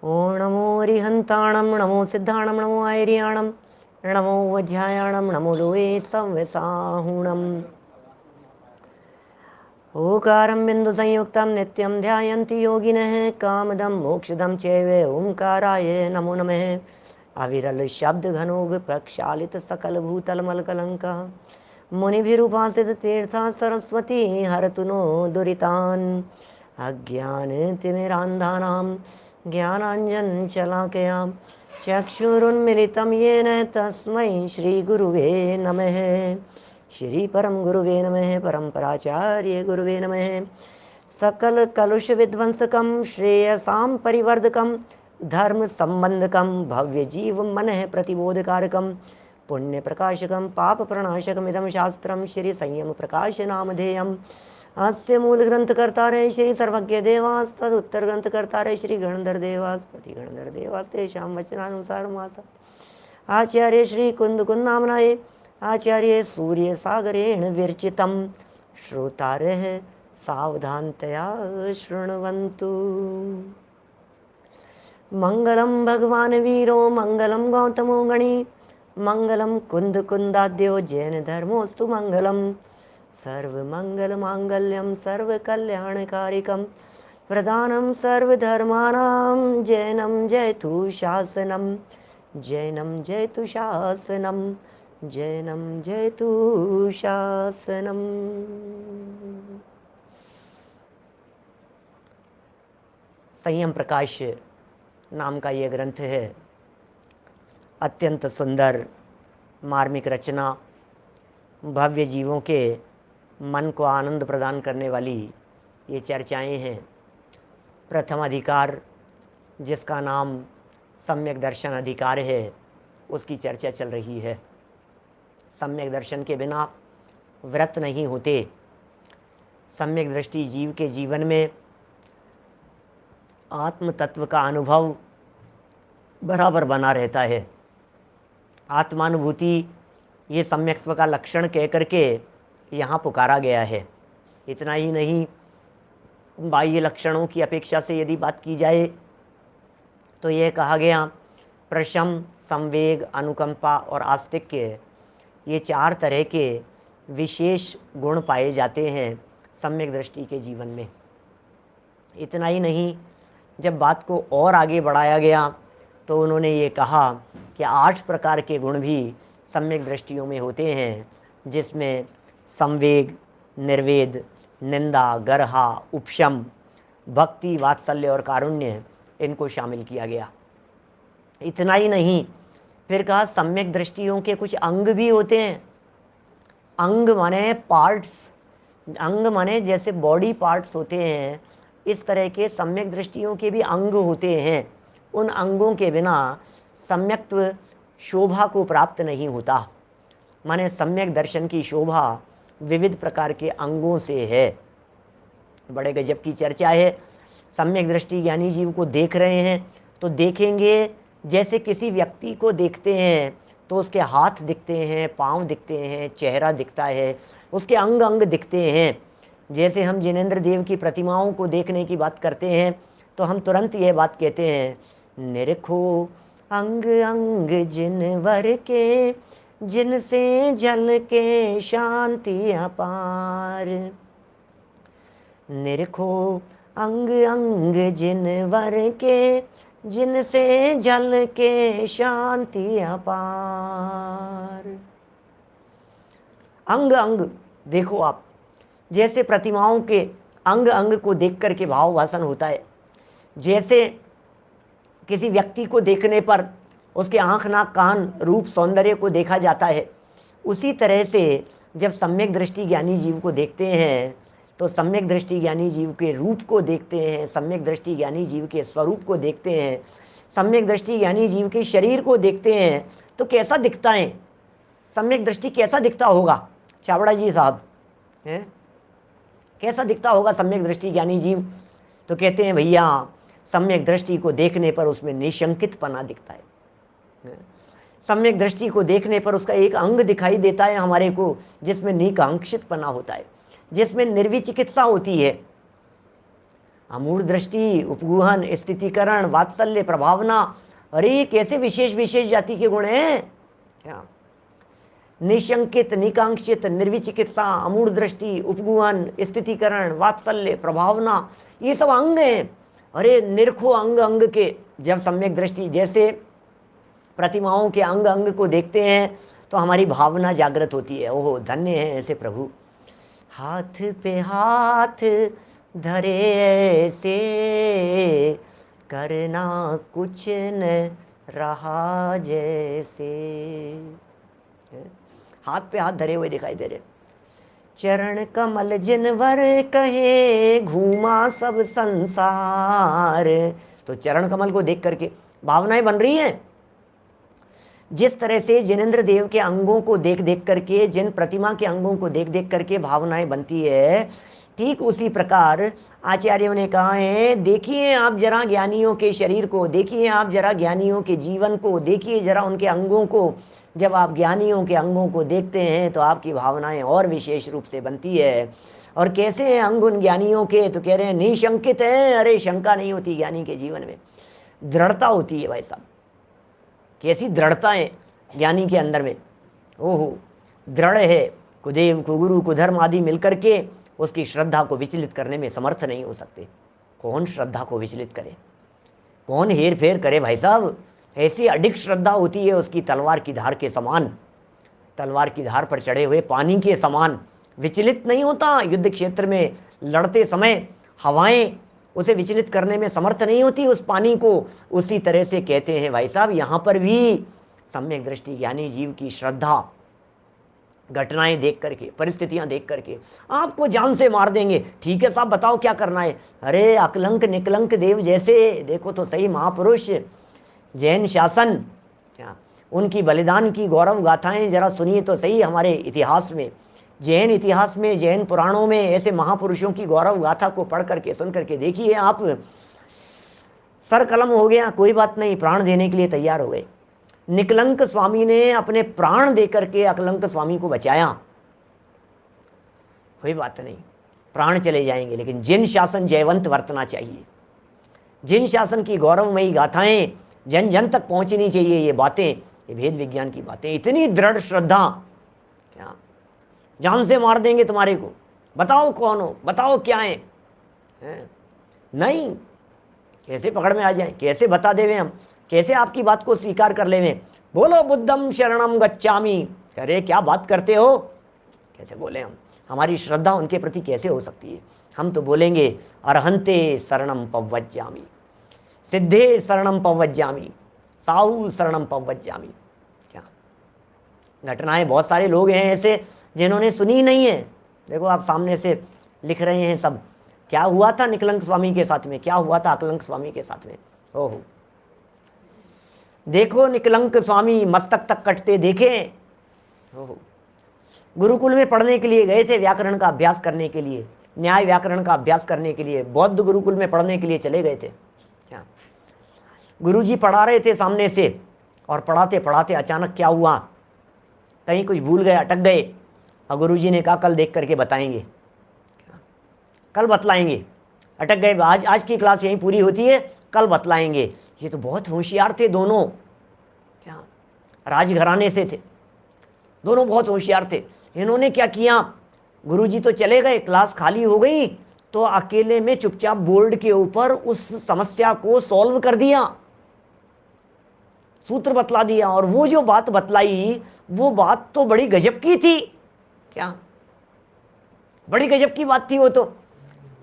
ओम नमो हरिहंताणम, नमो सिद्धाणम, नमो आयर्याणम, नमो वज्रायाणम, नमो लोये संवसाहुणम। ओकारं बिंदु संयुक्तं नित्यं ध्यायन्ति योगिनः, कामदं मोक्षदं चैव ओंकाराय नमो नमः। अविरल शब्द घनोग प्रक्षालित सकल भूतल मलकलंका, मुनिभिरुपासित तीर्था सरस्वती हरतु नो दुरितान्। अज्ञानतिमिरान्धानां ज्ञानाञ्जन शलाकया चक्षुरुन्मिलितं येन तस्मै श्रीगुरुवे नमः। श्री परम गुरुवे नमः। परम्पराचार्य गुरुवे नमः। सकल कलुष विध्वंसकं श्रेयसां परिवर्धकं धर्म संबंधकं भव्य जीव मनः प्रतिबोधकारकं पुण्य प्रकाशकं पाप प्रणाशकम् इदं शास्त्रं श्री संयम प्रकाश नामधेयम्। अस्य मूल ग्रंथकर्तारे श्री सर्वज्ञ देवास, तदुत्तर ग्रंथकर्तारे श्री गणधर देवास, पति गणधर देवास, तेषां वचनानुसार मासा आचार्य श्री कुंद कुन्नामनाये आचार्य सूर्य सागरेण विरचितं श्रोतारः सावधानतया शृण्वन्तु। मंगलम भगवान वीरो मंगलम गौतमो गणी, मंगलम कुंद कुंदाद्यो जैन धर्मोस्तु मंगलम। सर्वमंगल मांगल्यम सर्वकल्याणकारिकम प्रदानम सर्वधर्माणां जैनम जयतु शासनम, जैनम जयतु शासनम, जैनम जयतु शासनम। संयम प्रकाश नाम का ये ग्रंथ है। अत्यंत सुंदर मार्मिक रचना, भव्य जीवों के मन को आनंद प्रदान करने वाली ये चर्चाएं हैं। प्रथम अधिकार जिसका नाम सम्यक दर्शन अधिकार है, उसकी चर्चा चल रही है। सम्यक दर्शन के बिना व्रत नहीं होते। सम्यक दृष्टि जीव के जीवन में आत्म तत्व का अनुभव बराबर बना रहता है। आत्मानुभूति ये सम्यक्त्व का लक्षण कह करके यहाँ पुकारा गया है। इतना ही नहीं, बाह्य लक्षणों की अपेक्षा से यदि बात की जाए तो यह कहा गया प्रशम, संवेग, अनुकंपा और आस्तिक्य, ये चार तरह के विशेष गुण पाए जाते हैं सम्यक दृष्टि के जीवन में। इतना ही नहीं, जब बात को और आगे बढ़ाया गया तो उन्होंने ये कहा कि 8 प्रकार के गुण भी सम्यक दृष्टियों में होते हैं, जिसमें संवेग, निर्वेद, निंदा, गर्हा, उपशम, भक्ति, वात्सल्य और कारुण्य, इनको शामिल किया गया। इतना ही नहीं, फिर कहा सम्यक दृष्टियों के कुछ अंग भी होते हैं। अंग माने पार्ट्स, अंग माने जैसे बॉडी पार्ट्स होते हैं, इस तरह के सम्यक दृष्टियों के भी अंग होते हैं। उन अंगों के बिना सम्यक्त्व शोभा को प्राप्त नहीं होता। माने सम्यक दर्शन की शोभा विविध प्रकार के अंगों से है। बड़े गजब की चर्चा है। सम्यक दृष्टि ज्ञानी जीव को देख रहे हैं तो देखेंगे जैसे किसी व्यक्ति को देखते हैं तो उसके हाथ दिखते हैं, पाँव दिखते हैं, चेहरा दिखता है, उसके अंग अंग दिखते हैं। जैसे हम जिनेंद्र देव की प्रतिमाओं को देखने की बात करते हैं तो हम तुरंत यह बात कहते हैं, निरखो अंग अंग जिनवर के, जिनसे जल के शांति अपार। निरखो अंग अंग जिनवर के, जिनसे जल के शांति अपार। अंग अंग देखो आप, जैसे प्रतिमाओं के अंग अंग को देख करके भाव भाषण होता है, जैसे किसी व्यक्ति को देखने पर उसके आँख, नाक, कान, रूप, सौंदर्य को देखा जाता है, उसी तरह से जब सम्यक दृष्टि ज्ञानी जीव को देखते हैं तो सम्यक दृष्टि ज्ञानी जीव के रूप को देखते हैं, सम्यक दृष्टि ज्ञानी जीव के स्वरूप को देखते हैं, सम्यक दृष्टि ज्ञानी जीव के शरीर को देखते हैं तो कैसा दिखता है, सम्यक दृष्टि कैसा दिखता होगा चावड़ा जी साहब हैं, कैसा दिखता होगा सम्यक दृष्टि ज्ञानी जीव? तो कहते हैं भैया सम्यक दृष्टि को देखने पर उसमें निशंकितपना दिखता है। सम्यक दृष्टि को देखने पर उसका एक अंग दिखाई देता है हमारे को, जिसमें निकांक्षितपना होता है, जिसमें निर्विचिकित्सा होती है। अमूढ़ दृष्टि, उपगुहन, स्थितिकरण, वात्सल्य, प्रभावना, अरे कैसे विशेष विशेष जाति के गुण हैं क्या। निशंकित, निकांक्षित, निर्विचिकित्सा, अमूढ़ दृष्टि, उपगुहन, स्थितिकरण, वात्सल्य, प्रभावना, ये सब अंग हैं। अरे निरखो अंग अंग के, जब सम्यक दृष्टि, जैसे प्रतिमाओं के अंग अंग को देखते हैं तो हमारी भावना जागृत होती है। ओहो धन्य है ऐसे प्रभु, हाथ पे हाथ धरे से करना कुछ न रहा जैसे। हाथ पे हाथ धरे हुए दिखाई दे रहे। चरण कमल जिनवर कहे घूमा सब संसार। तो चरण कमल को देख करके भावनाएं बन रही हैं। जिस तरह से जिनेंद्र देव के अंगों को देख देख करके, जिन प्रतिमा के अंगों को देख देख करके भावनाएं बनती है, ठीक उसी प्रकार आचार्यों ने कहा है, देखिए आप जरा ज्ञानियों के शरीर को, देखिए आप जरा ज्ञानियों के जीवन को, देखिए जरा उनके अंगों को। जब आप ज्ञानियों के अंगों को देखते हैं तो आपकी भावनाएं और विशेष रूप से बनती है। और कैसे हैं अंग उन ज्ञानियों के, तो कह रहे हैं निशंकित हैं। अरे शंका नहीं होती ज्ञानी के जीवन में, दृढ़ता होती है भाई साहब। कैसी दृढ़ता है ज्ञानी के अंदर में, ओहो दृढ़ है। कुदेव कुगुरु कुधर्म आदि मिलकर के उसकी श्रद्धा को विचलित करने में समर्थ नहीं हो सकते। कौन श्रद्धा को विचलित करे, कौन हेर फेर करे भाई साहब। ऐसी अडिग श्रद्धा होती है उसकी, तलवार की धार के समान, तलवार की धार पर चढ़े हुए पानी के समान, विचलित नहीं होता। युद्ध क्षेत्र में लड़ते समय हवाएं उसे विचलित करने में समर्थ नहीं होती उस पानी को। उसी तरह से कहते हैं भाई साहब, यहाँ पर भी सम्यक दृष्टि ज्ञानी जीव की श्रद्धा, घटनाएं देख करके, परिस्थितियां देख करके आपको जान से मार देंगे। ठीक है साहब बताओ क्या करना है। अरे अकलंक निकलंक देव जैसे देखो तो सही महापुरुष, जैन शासन, क्या उनकी बलिदान की गौरव गाथाएं जरा सुनिए तो सही। हमारे इतिहास में, जैन इतिहास में, जैन पुराणों में ऐसे महापुरुषों की गौरव गाथा को पढ़ करके सुन करके देखिए आप, सर कलम हो गया, कोई बात नहीं, प्राण देने के लिए तैयार हो गए। निकलंक स्वामी ने अपने प्राण देकर के अकलंक स्वामी को बचाया। कोई बात नहीं, प्राण चले जाएंगे, लेकिन जिन शासन जयवंत वर्तना चाहिए। जिन शासन की गौरवमयी गाथाएं जन जन तक पहुंचनी चाहिए। ये बातें, ये भेद विज्ञान की बातें, इतनी दृढ़ श्रद्धा, क्या जान से मार देंगे तुम्हारे को। बताओ कौन हो, बताओ क्या है? नहीं, कैसे पकड़ में आ जाए, कैसे बता देवे हम, कैसे आपकी बात को स्वीकार कर लेवे। बोलो बुद्धम शरणम गच्छामि। अरे क्या बात करते हो, कैसे बोले हम, हमारी श्रद्धा उनके प्रति कैसे हो सकती है। हम तो बोलेंगे अरहंते शरणम पव्वज्जामि, सिद्धे शरणम पव्वज्जामि, साहू शरणम पव्वज्जामि। क्या घटनाएं, बहुत सारे लोग हैं ऐसे जिन्होंने सुनी नहीं है। देखो आप सामने से लिख रहे हैं सब, क्या हुआ था निकलंक स्वामी के साथ में, क्या हुआ था अकलंक स्वामी के साथ में। ओहो देखो निकलंक स्वामी मस्तक तक कटते देखे। ओहो गुरुकुल में पढ़ने के लिए गए थे, व्याकरण का अभ्यास करने के लिए, न्याय व्याकरण का अभ्यास करने के लिए, बौद्ध गुरुकुल में पढ़ने के लिए चले गए थे। क्या गुरुजी पढ़ा रहे थे सामने से, और पढ़ाते पढ़ाते अचानक क्या हुआ, कहीं कुछ भूल गए, अटक गए। और गुरुजी ने कहा कल देख करके बताएंगे, कल बतलाएंगे। अटक गए, आज की क्लास यहीं पूरी होती है, कल बतलाएंगे। ये तो बहुत होशियार थे दोनों, क्या राजघराने से थे दोनों, बहुत होशियार थे। इन्होंने क्या किया, गुरुजी तो चले गए, क्लास खाली हो गई, तो अकेले में चुपचाप बोर्ड के ऊपर उस समस्या को सॉल्व कर दिया, सूत्र बतला दिया। और वो जो बात बतलाई, वो बात तो बड़ी गजब की थी। क्या बड़ी गजब की बात थी वो तो,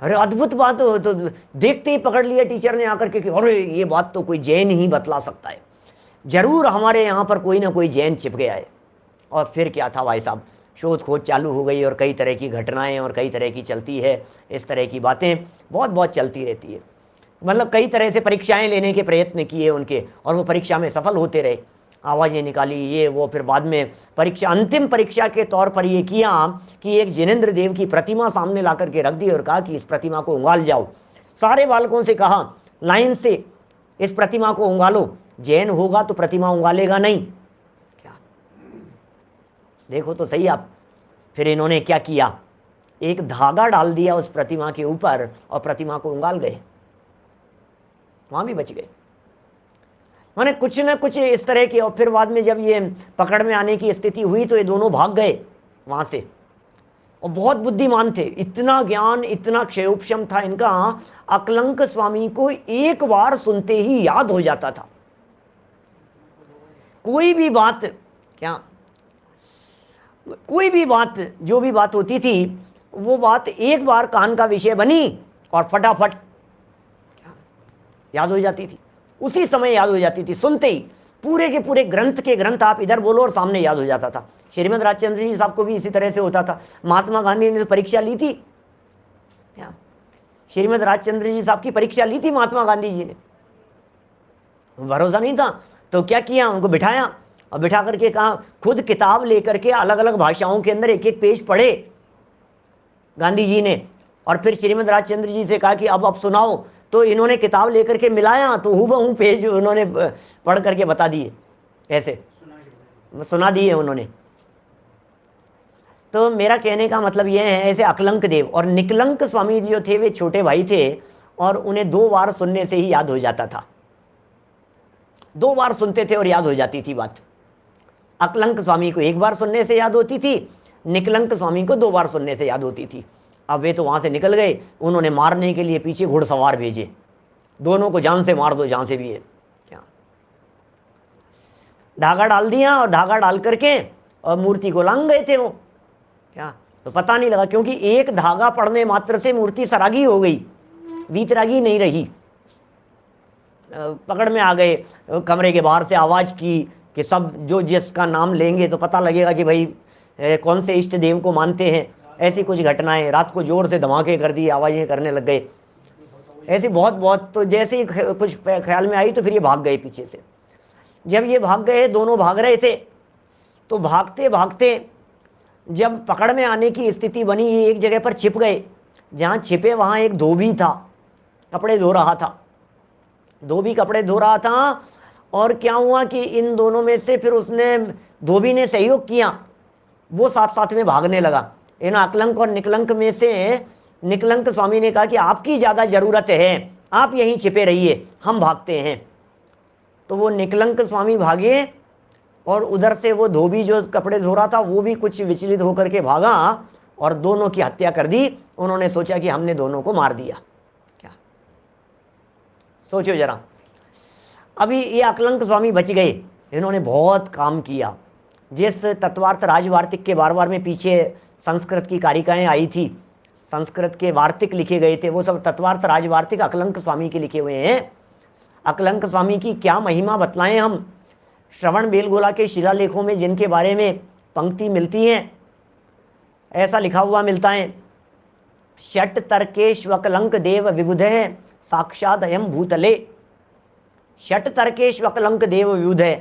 अरे अद्भुत बात हो। तो देखते ही पकड़ लिया टीचर ने आकर के कि अरे ये बात तो कोई जैन ही बतला सकता है, जरूर हमारे यहाँ पर कोई ना कोई जैन छिप गया है। और फिर क्या था भाई साहब, शोध खोज चालू हो गई और कई तरह की घटनाएं और कई तरह की चलती है, इस तरह की बातें बहुत चलती रहती है। मतलब कई तरह से परीक्षाएं लेने के प्रयत्न किए उनके, और वो परीक्षा में सफल होते रहे, आवाज़ें निकाली ये वो। फिर बाद में परीक्षा, अंतिम परीक्षा के तौर पर ये किया कि एक जिनेंद्र देव की प्रतिमा सामने ला करके रख दी और कहा कि इस प्रतिमा को उंगाल जाओ। सारे बालकों से कहा लाइन से इस प्रतिमा को उंगालो, जैन होगा तो प्रतिमा उंगालेगा नहीं। क्या देखो तो सही आप। फिर इन्होंने क्या किया, एक धागा डाल दिया उस प्रतिमा के ऊपर और प्रतिमा को उंगाल गए, वहां भी बच गए। माने कुछ ना कुछ इस तरह की। और फिर बाद में जब ये पकड़ में आने की स्थिति हुई तो ये दोनों भाग गए वहां से, और बहुत बुद्धिमान थे, इतना ज्ञान, इतना क्षयोपशम था इनका। अकलंक स्वामी को एक बार सुनते ही याद हो जाता था कोई भी बात, क्या कोई भी बात, जो भी बात होती थी वो बात एक बार कान का विषय बनी और फटाफट याद हो जाती थी, उसी समय याद हो जाती थी, सुनते ही। पूरे के पूरे ग्रंथ के ग्रंथ आप इधर बोलो और सामने याद हो जाता था। श्रीमद राजचंद्र जी साहब को भी इसी तरह से होता था। महात्मा गांधी ने तो परीक्षा ली थी, श्रीमद राजचंद्र जी साहब की परीक्षा ली थी महात्मा गांधी जी ने, भरोसा नहीं था तो क्या किया, उनको बिठाया और बिठा करके कहा, खुद किताब लेकर के अलग अलग भाषाओं के अंदर एक एक पेज पढ़े गांधी जी ने, और फिर श्रीमद राजचंद्र जी से कहा कि अब सुनाओ। तो इन्होंने किताब लेकर के मिलाया तो हूबहू पेज उन्होंने पढ़ करके बता दिए, ऐसे सुना दिए उन्होंने। तो मेरा कहने का मतलब यह है, ऐसे अकलंक देव और निकलंक स्वामी जी जो थे वे छोटे भाई थे, और उन्हें 2 बार सुनने से ही याद हो जाता था, 2 बार सुनते थे और याद हो जाती थी बात। अकलंक स्वामी को 1 बार सुनने से याद होती थी, निकलंक स्वामी को 2 बार सुनने से याद होती थी। अब वे तो वहां से निकल गए, उन्होंने मारने के लिए पीछे घुड़सवार भेजे, दोनों को जान से मार दो जहां से भी है। क्या धागा डाल दिया और धागा डाल करके और मूर्ति को लांग गए थे वो, क्या तो पता नहीं लगा, क्योंकि एक धागा पड़ने मात्र से मूर्ति सरागी हो गई, वीतरागी नहीं रही। पकड़ में आ गए, कमरे के बाहर से आवाज की कि सब जो जिसका नाम लेंगे तो पता लगेगा कि भाई कौन से इष्ट देव को मानते हैं। ऐसी कुछ घटनाएं, रात को जोर से धमाके कर दिए, आवाजें करने लग गए, ऐसी बहुत बहुत। तो जैसे ही कुछ ख्याल में आई तो फिर ये भाग गए पीछे से। जब ये भाग गए, दोनों भाग रहे थे, तो भागते भागते जब पकड़ में आने की स्थिति बनी, ये एक जगह पर छिप गए। जहाँ छिपे वहाँ एक धोबी था, कपड़े धो रहा था, धोबी कपड़े धो रहा था। और क्या हुआ कि इन दोनों में से फिर उसने, धोबी ने सहयोग किया, वो साथ साथ में भागने लगा। इन अकलंक और निकलंक में से निकलंक स्वामी ने कहा कि आपकी ज़्यादा ज़रूरत है, आप यहीं छिपे रहिए, हम भागते हैं। तो वो निकलंक स्वामी भागे, और उधर से वो धोबी जो कपड़े धो रहा था वो भी कुछ विचलित होकर के भागा और दोनों की हत्या कर दी। उन्होंने सोचा कि हमने दोनों को मार दिया। क्या सोचो जरा। अभी ये अकलंक स्वामी बच गए, इन्होंने बहुत काम किया। जिस तत्वार्थ राजवार्तिक के बार बार में पीछे संस्कृत की कारिकाएं आई थी, संस्कृत के वार्तिक लिखे गए थे, वो सब तत्वार्थ राजवार्तिक अकलंक स्वामी के लिखे हुए हैं। अकलंक स्वामी की क्या महिमा बतलाएं हम। श्रवण बेलगोला के शिलालेखों में जिनके बारे में पंक्ति मिलती हैं, ऐसा लिखा हुआ मिलता है, षट तर्केष्वकलंक देव विबुधः साक्षात अयम भूतले। षट तर्केष्वकलंक देव विबुधः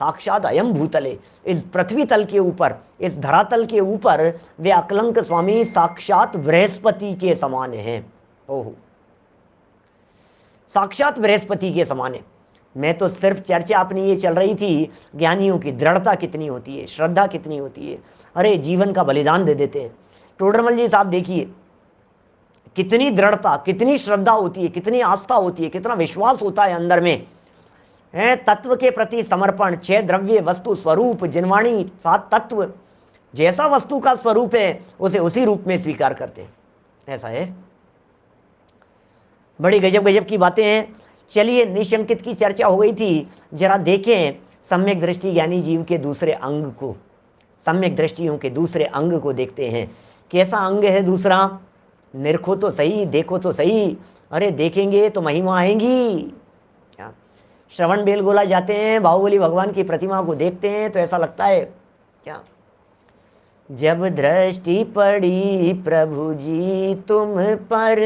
साक्षात अयम भूतले। इस पृथ्वी तल के ऊपर, इस धरातल के ऊपर वे अकलंक स्वामी साक्षात बृहस्पति के समान हैं। ओहो, साक्षात बृहस्पति के समान है। मैं तो सिर्फ चर्चा अपनी ये चल रही थी, ज्ञानियों की दृढ़ता कितनी होती है, श्रद्धा कितनी होती है, अरे जीवन का बलिदान दे देते हैं। टोडरमल जी साहब देखिए, कितनी दृढ़ता, कितनी श्रद्धा होती है, कितनी आस्था होती है, कितना विश्वास होता है अंदर में, है तत्व के प्रति समर्पण। 6 द्रव्य वस्तु स्वरूप जिनवाणी 7 तत्व, जैसा वस्तु का स्वरूप है उसे उसी रूप में स्वीकार करते हैं। ऐसा है, बड़ी गजब गजब की बातें हैं। चलिए, निशंकित की चर्चा हो गई थी, जरा देखें सम्यक दृष्टि ज्ञानी जीव के दूसरे अंग को, सम्यक दृष्टियों के दूसरे अंग को देखते हैं। कैसा अंग है दूसरा, निरखो तो सही, देखो तो सही। अरे देखेंगे तो महिमा आएंगी। क्या श्रवण बेलगोला जाते हैं, बाहुबली भगवान की प्रतिमा को देखते हैं तो ऐसा लगता है, क्या जब दृष्टि पड़ी प्रभु जी तुम पर,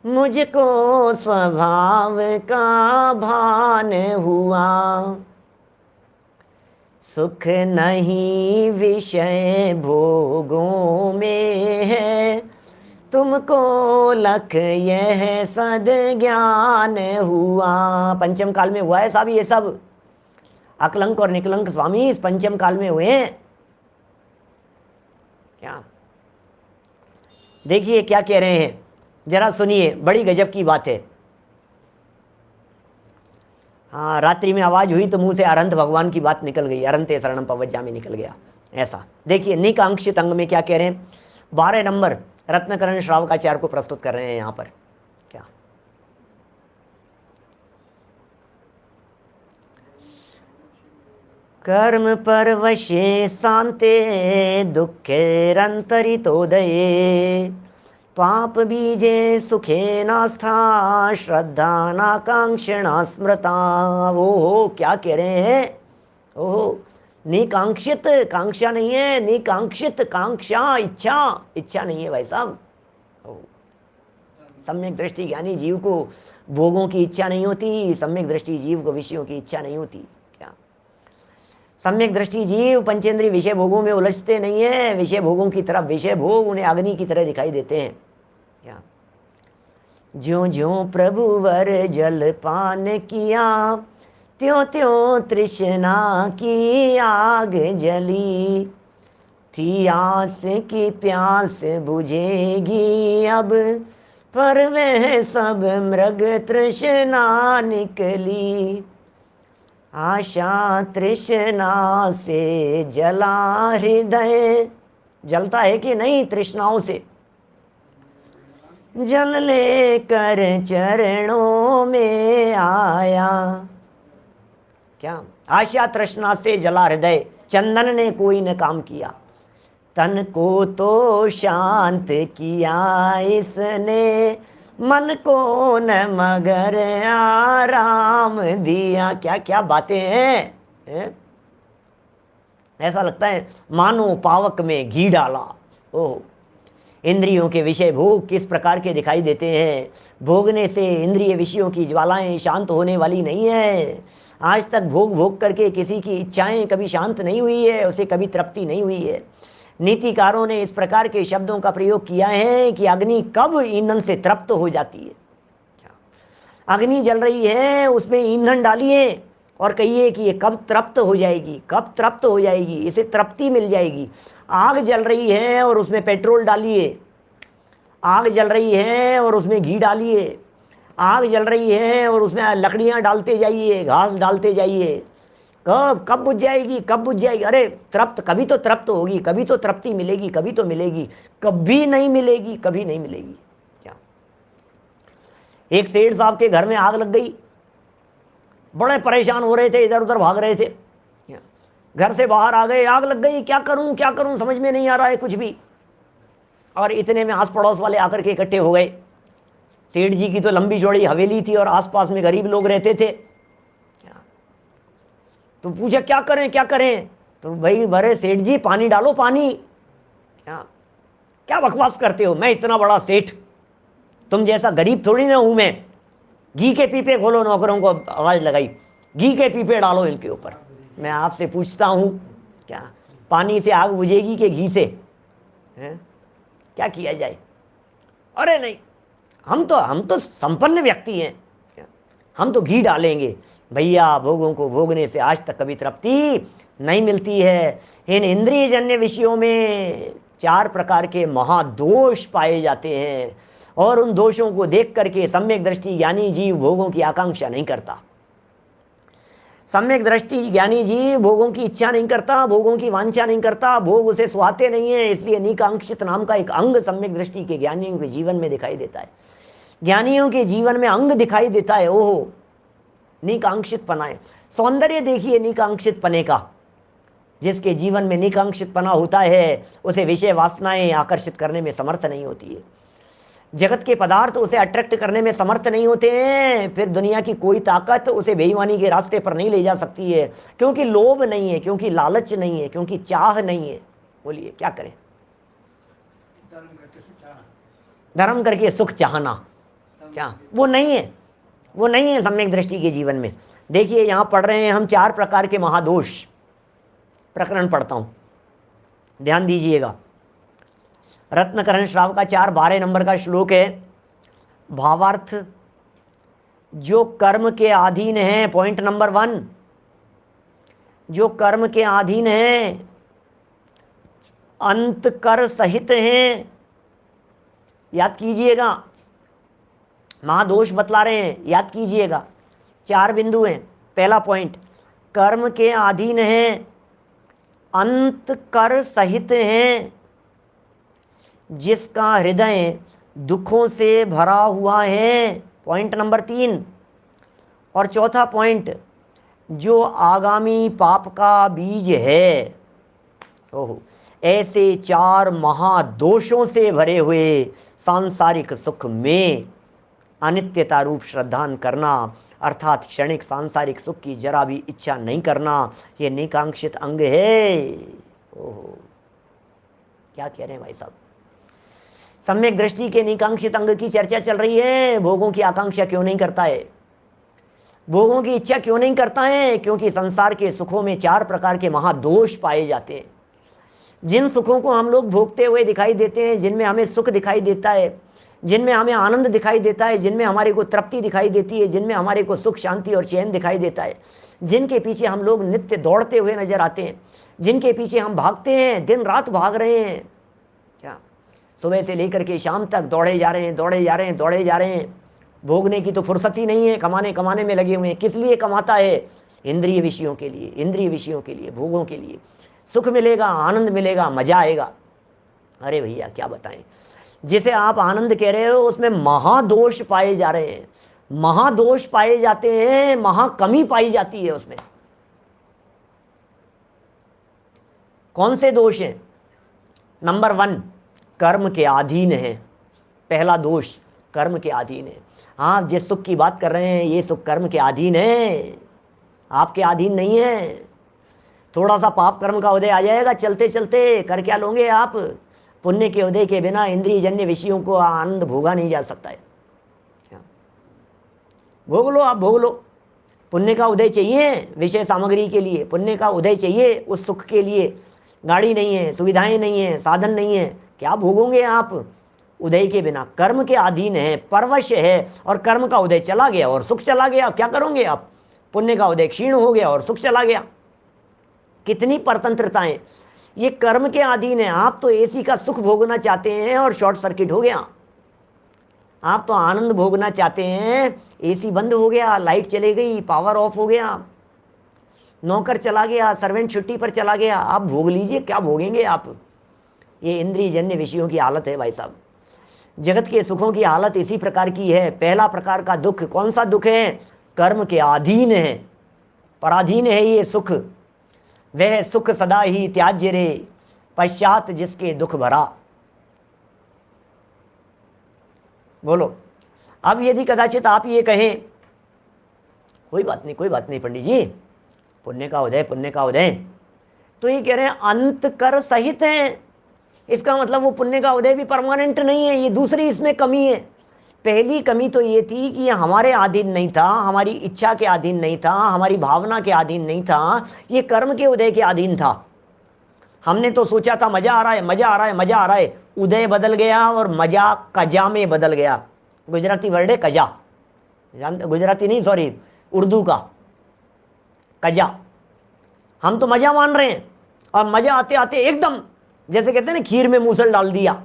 मुझको स्वभाव का भान हुआ। सुख नहीं विषय भोगों में है, तुमको लख यह सद ज्ञान हुआ। पंचम काल में हुआ है साहब ये सब। अकलंक और निकलंक स्वामी इस पंचम काल में हुए हैं। क्या देखिए क्या कह रहे हैं, जरा सुनिए, बड़ी गजब की बात है। हाँ, रात्रि में आवाज हुई तो मुंह से अरंत भगवान की बात निकल गई, अरंते शरणम पवज्जामि निकल गया। ऐसा देखिए निकांक्षित अंग में क्या कह रहे हैं, 12 नंबर रत्नकरण श्रावकाचार्य को प्रस्तुत कर रहे हैं यहाँ पर। क्या कर्म परवशे शांते दुःखेरन्तरितोदये पाप बीजे सुखे नास्था श्रद्धा नाकांक्षणा स्मृता। ओहो क्या कह रहे हैं, ओहो निकांक्षित, कांक्षा नहीं है, निकांक्षित, कांक्षा इच्छा, इच्छा नहीं है भाई साहब। सम्यक दृष्टि ज्ञानी जीव को भोगों की इच्छा नहीं होती, सम्यक दृष्टि जीव को विषयों की इच्छा नहीं होती। क्या सम्यक दृष्टि जीव पंचेंद्रिय विषय भोगों में उलझते नहीं है, विषय भोगों की तरफ, विषय भोग उन्हें अग्नि की तरह दिखाई देते हैं। क्या ज्यों ज्यों प्रभु वर जल पान किया त्यों त्यों तृष्णा की आग जली थी, आस की प्यास बुझेगी अब पर वह सब मृग तृष्णा निकली। आशा तृष्णा से जला हृदय, जलता है कि नहीं तृष्णाओं से, जल लेकर चरणों में आया। क्या आशा तृष्णा से जला हृदय, चंदन ने कोई न काम किया, तन को तो शांत किया इसने, मन को न मगर आराम दिया। क्या क्या बातें हैं, ऐसा लगता है मानो पावक में घी डाला। ओह, इंद्रियों के विषय भोग किस प्रकार के दिखाई देते हैं। भोगने से इंद्रिय विषयों की ज्वालाएं शांत होने वाली नहीं है। आज तक भोग भोग करके किसी की इच्छाएं कभी शांत नहीं हुई है, उसे कभी तृप्ति नहीं हुई है। नीतिकारों ने इस प्रकार के शब्दों का प्रयोग किया है कि अग्नि कब ईंधन से तृप्त हो जाती है। अग्नि जल रही है, उसमें ईंधन डालिए और कहिए कि ये कब तृप्त हो जाएगी, कब तृप्त हो जाएगी, इसे तृप्ति मिल जाएगी। आग जल रही है और उसमें पेट्रोल डालिए, आग जल रही है और उसमें घी डालिए, आग जल रही है और उसमें लकड़ियां डालते जाइए, घास डालते जाइए, कब कब बुझ जाएगी, कब बुझ जाएगी। अरे तृप्त, कभी तो तृप्त होगी, कभी तो तृप्ति मिलेगी, कभी तो मिलेगी, कभी नहीं मिलेगी, कभी नहीं मिलेगी। क्या एक सेठ साहब के घर में आग लग गई, बड़े परेशान हो रहे थे, इधर उधर भाग रहे थे, घर से बाहर आ गए, आग लग गई, क्या करूं क्या करूं समझ में नहीं आ रहा है कुछ भी। और इतने में आस पड़ोस वाले आकर के इकट्ठे हो गए। सेठ जी की तो लंबी चौड़ी हवेली थी और आसपास में गरीब लोग रहते थे। तो पूछा क्या करें क्या करें, तो भाई बड़े सेठ जी पानी डालो पानी। क्या क्या बकवास करते हो, मैं इतना बड़ा सेठ, तुम जैसा गरीब थोड़ी ना हूं मैं। घी के पीपे खोलो, नौकरों को आवाज लगाई, घी के पीपे डालो इनके ऊपर। मैं आपसे पूछता हूं, क्या पानी से आग बुझेगी कि घी से? क्या किया जाए? अरे नहीं, हम तो संपन्न व्यक्ति हैं, हम तो घी डालेंगे। भैया भोगों को भोगने से आज तक कभी तृप्ति नहीं मिलती है। इन इंद्रिय जन्य विषयों में 4 प्रकार के महादोष पाए जाते हैं और उन दोषों को देख करके सम्यक दृष्टि ज्ञानी जीव भोगों की आकांक्षा नहीं करता। सम्यक दृष्टि ज्ञानी जीव भोगों की इच्छा नहीं करता, भोगों की वांछा नहीं करता, भोग उसे सुहाते नहीं है। इसलिए निकांक्षित नाम का एक अंग सम्यक दृष्टि के ज्ञानियों के जीवन में दिखाई देता है। ज्ञानियों के जीवन में अंग दिखाई देता है, ओहो निकांक्षित पना है। सौंदर्य देखिए निकांक्षित पने का, जिसके जीवन में निकांक्षित पना होता है उसे विषय वासनाएं आकर्षित करने में समर्थ नहीं होती है। जगत के पदार्थ उसे अट्रैक्ट करने में समर्थ नहीं होते हैं। फिर दुनिया की कोई ताकत उसे बेईमानी के रास्ते पर नहीं ले जा सकती है, क्योंकि लोभ नहीं है, क्योंकि लालच नहीं है, क्योंकि चाह नहीं है। बोलिए क्या करें? धर्म करके सुख चाहना, क्या वो नहीं है? वो नहीं है सम्यक दृष्टि के जीवन में। देखिए यहां पढ़ रहे हैं हम 4 प्रकार के महादोष। प्रकरण पढ़ता हूं, ध्यान दीजिएगा। रत्नकरण श्रावकाचार्य 12 नंबर का श्लोक है। भावार्थ, जो कर्म के अधीन है, पॉइंट नंबर 1, जो कर्म के अधीन है, अंत कर सहित हैं, याद कीजिएगा, महादोष बतला रहे हैं, याद कीजिएगा। 4 बिंदु हैं। पहला पॉइंट, कर्म के अधीन है, अंत कर सहित है, जिसका हृदय दुखों से भरा हुआ है। Point number 3। और चौथा पॉइंट, जो आगामी पाप का बीज है। ओहो, ऐसे 4 महादोषों से भरे हुए सांसारिक सुख में अनित्यता रूप श्रद्धान करना, अर्थात क्षणिक सांसारिक सुख की जरा भी इच्छा नहीं करना, ये निकांक्षित अंग है। ओहो, क्या कह रहे हैं भाई साहब। सम्यक दृष्टि के निकांक्षित अंग की चर्चा चल रही है। भोगों की आकांक्षा क्यों नहीं करता है, भोगों की इच्छा क्यों नहीं करता है? क्योंकि संसार के सुखों में 4 प्रकार के महादोष पाए जाते हैं। जिन सुखों को हम लोग भोगते हुए दिखाई देते हैं, जिनमें हमें सुख दिखाई देता है, जिनमें हमें आनंद दिखाई देता है, जिनमें हमारे को तृप्ति दिखाई देती है, जिनमें हमारे को सुख शांति और चैन दिखाई देता है, जिनके पीछे हम लोग नित्य दौड़ते हुए नजर आते हैं, जिनके पीछे हम भागते हैं, दिन रात भाग रहे हैं, क्या सुबह से लेकर के शाम तक दौड़े जा रहे हैं, दौड़े जा रहे हैं, दौड़े जा रहे हैं। भोगने की तो फुर्सत ही नहीं है, कमाने में लगे हुए हैं। किस लिए कमाता है? इंद्रिय विषयों के लिए, इंद्रिय विषयों के लिए, भोगों के लिए। सुख मिलेगा, आनंद मिलेगा, मजा आएगा। अरे भैया क्या बताएं, जिसे आप आनंद कह रहे हो उसमें महादोष पाए जा रहे हैं, महादोष पाए जाते हैं, महाकमी पाई जाती है उसमें। कौन से दोष हैं? नंबर 1, कर्म के अधीन है। पहला दोष कर्म के अधीन है। हाँ, जिस सुख की बात कर रहे हैं ये सुख कर्म के अधीन है, आपके अधीन नहीं है। थोड़ा सा पाप कर्म का उदय आ जाएगा चलते चलते, कर क्या लोगे आप? पुण्य के उदय के बिना इंद्रियजन्य विषयों को आनंद भोगा नहीं जा सकता है। भोग लो, आप भोग लो। पुण्य का उदय चाहिए विषय सामग्री के लिए, पुण्य का उदय चाहिए उस सुख के लिए। गाड़ी नहीं है, सुविधाएं नहीं है, साधन नहीं है, क्या भोगोगे आप उदय के बिना? कर्म के अधीन है, परवश है, और कर्म का उदय चला गया और सुख चला गया, क्या करोगे आप? पुण्य का उदय क्षीण हो गया और सुख चला गया। कितनी परतंत्रताएं, ये कर्म के अधीन है। आप तो एसी का सुख भोगना चाहते हैं और शॉर्ट सर्किट हो गया। आप तो आनंद भोगना चाहते हैं, एसी बंद हो गया, लाइट चली गई, पावर ऑफ हो गया, नौकर चला गया, सर्वेंट छुट्टी पर चला गया। आप भोग लीजिए, क्या भोगेंगे आप? ये इंद्रियजन्य विषयों की हालत है भाई साहब। जगत के सुखों की हालत इसी प्रकार की है। पहला प्रकार का दुख कौन सा दुख है? कर्म के अधीन है, पराधीन है ये सुख। वह सुख सदा ही त्याज्य रे, पश्चात जिसके दुख भरा। बोलो, अब यदि कदाचित आप ये कहें, कोई बात नहीं, कोई बात नहीं पंडित जी, पुण्य का उदय, पुण्य का उदय, तो ये कह रहे हैं अंत कर सहित है। इसका मतलब वो पुण्य का उदय भी परमानेंट नहीं है, ये दूसरी इसमें कमी है। पहली कमी तो ये थी कि ये हमारे अधीन नहीं था, हमारी इच्छा के अधीन नहीं था, हमारी भावना के अधीन नहीं था, ये कर्म के उदय के अधीन था। हमने तो सोचा था मजा आ रहा है, मजा आ रहा है, मजा आ रहा है, उदय बदल गया और मजा कजा में बदल गया। गुजराती वर्ड है कजा, जानते? गुजराती नहीं, सॉरी, उर्दू का कजा। हम तो मजा मान रहे हैं और मजा आते आते एकदम, जैसे कहते हैं ना, खीर में मूसल डाल दिया।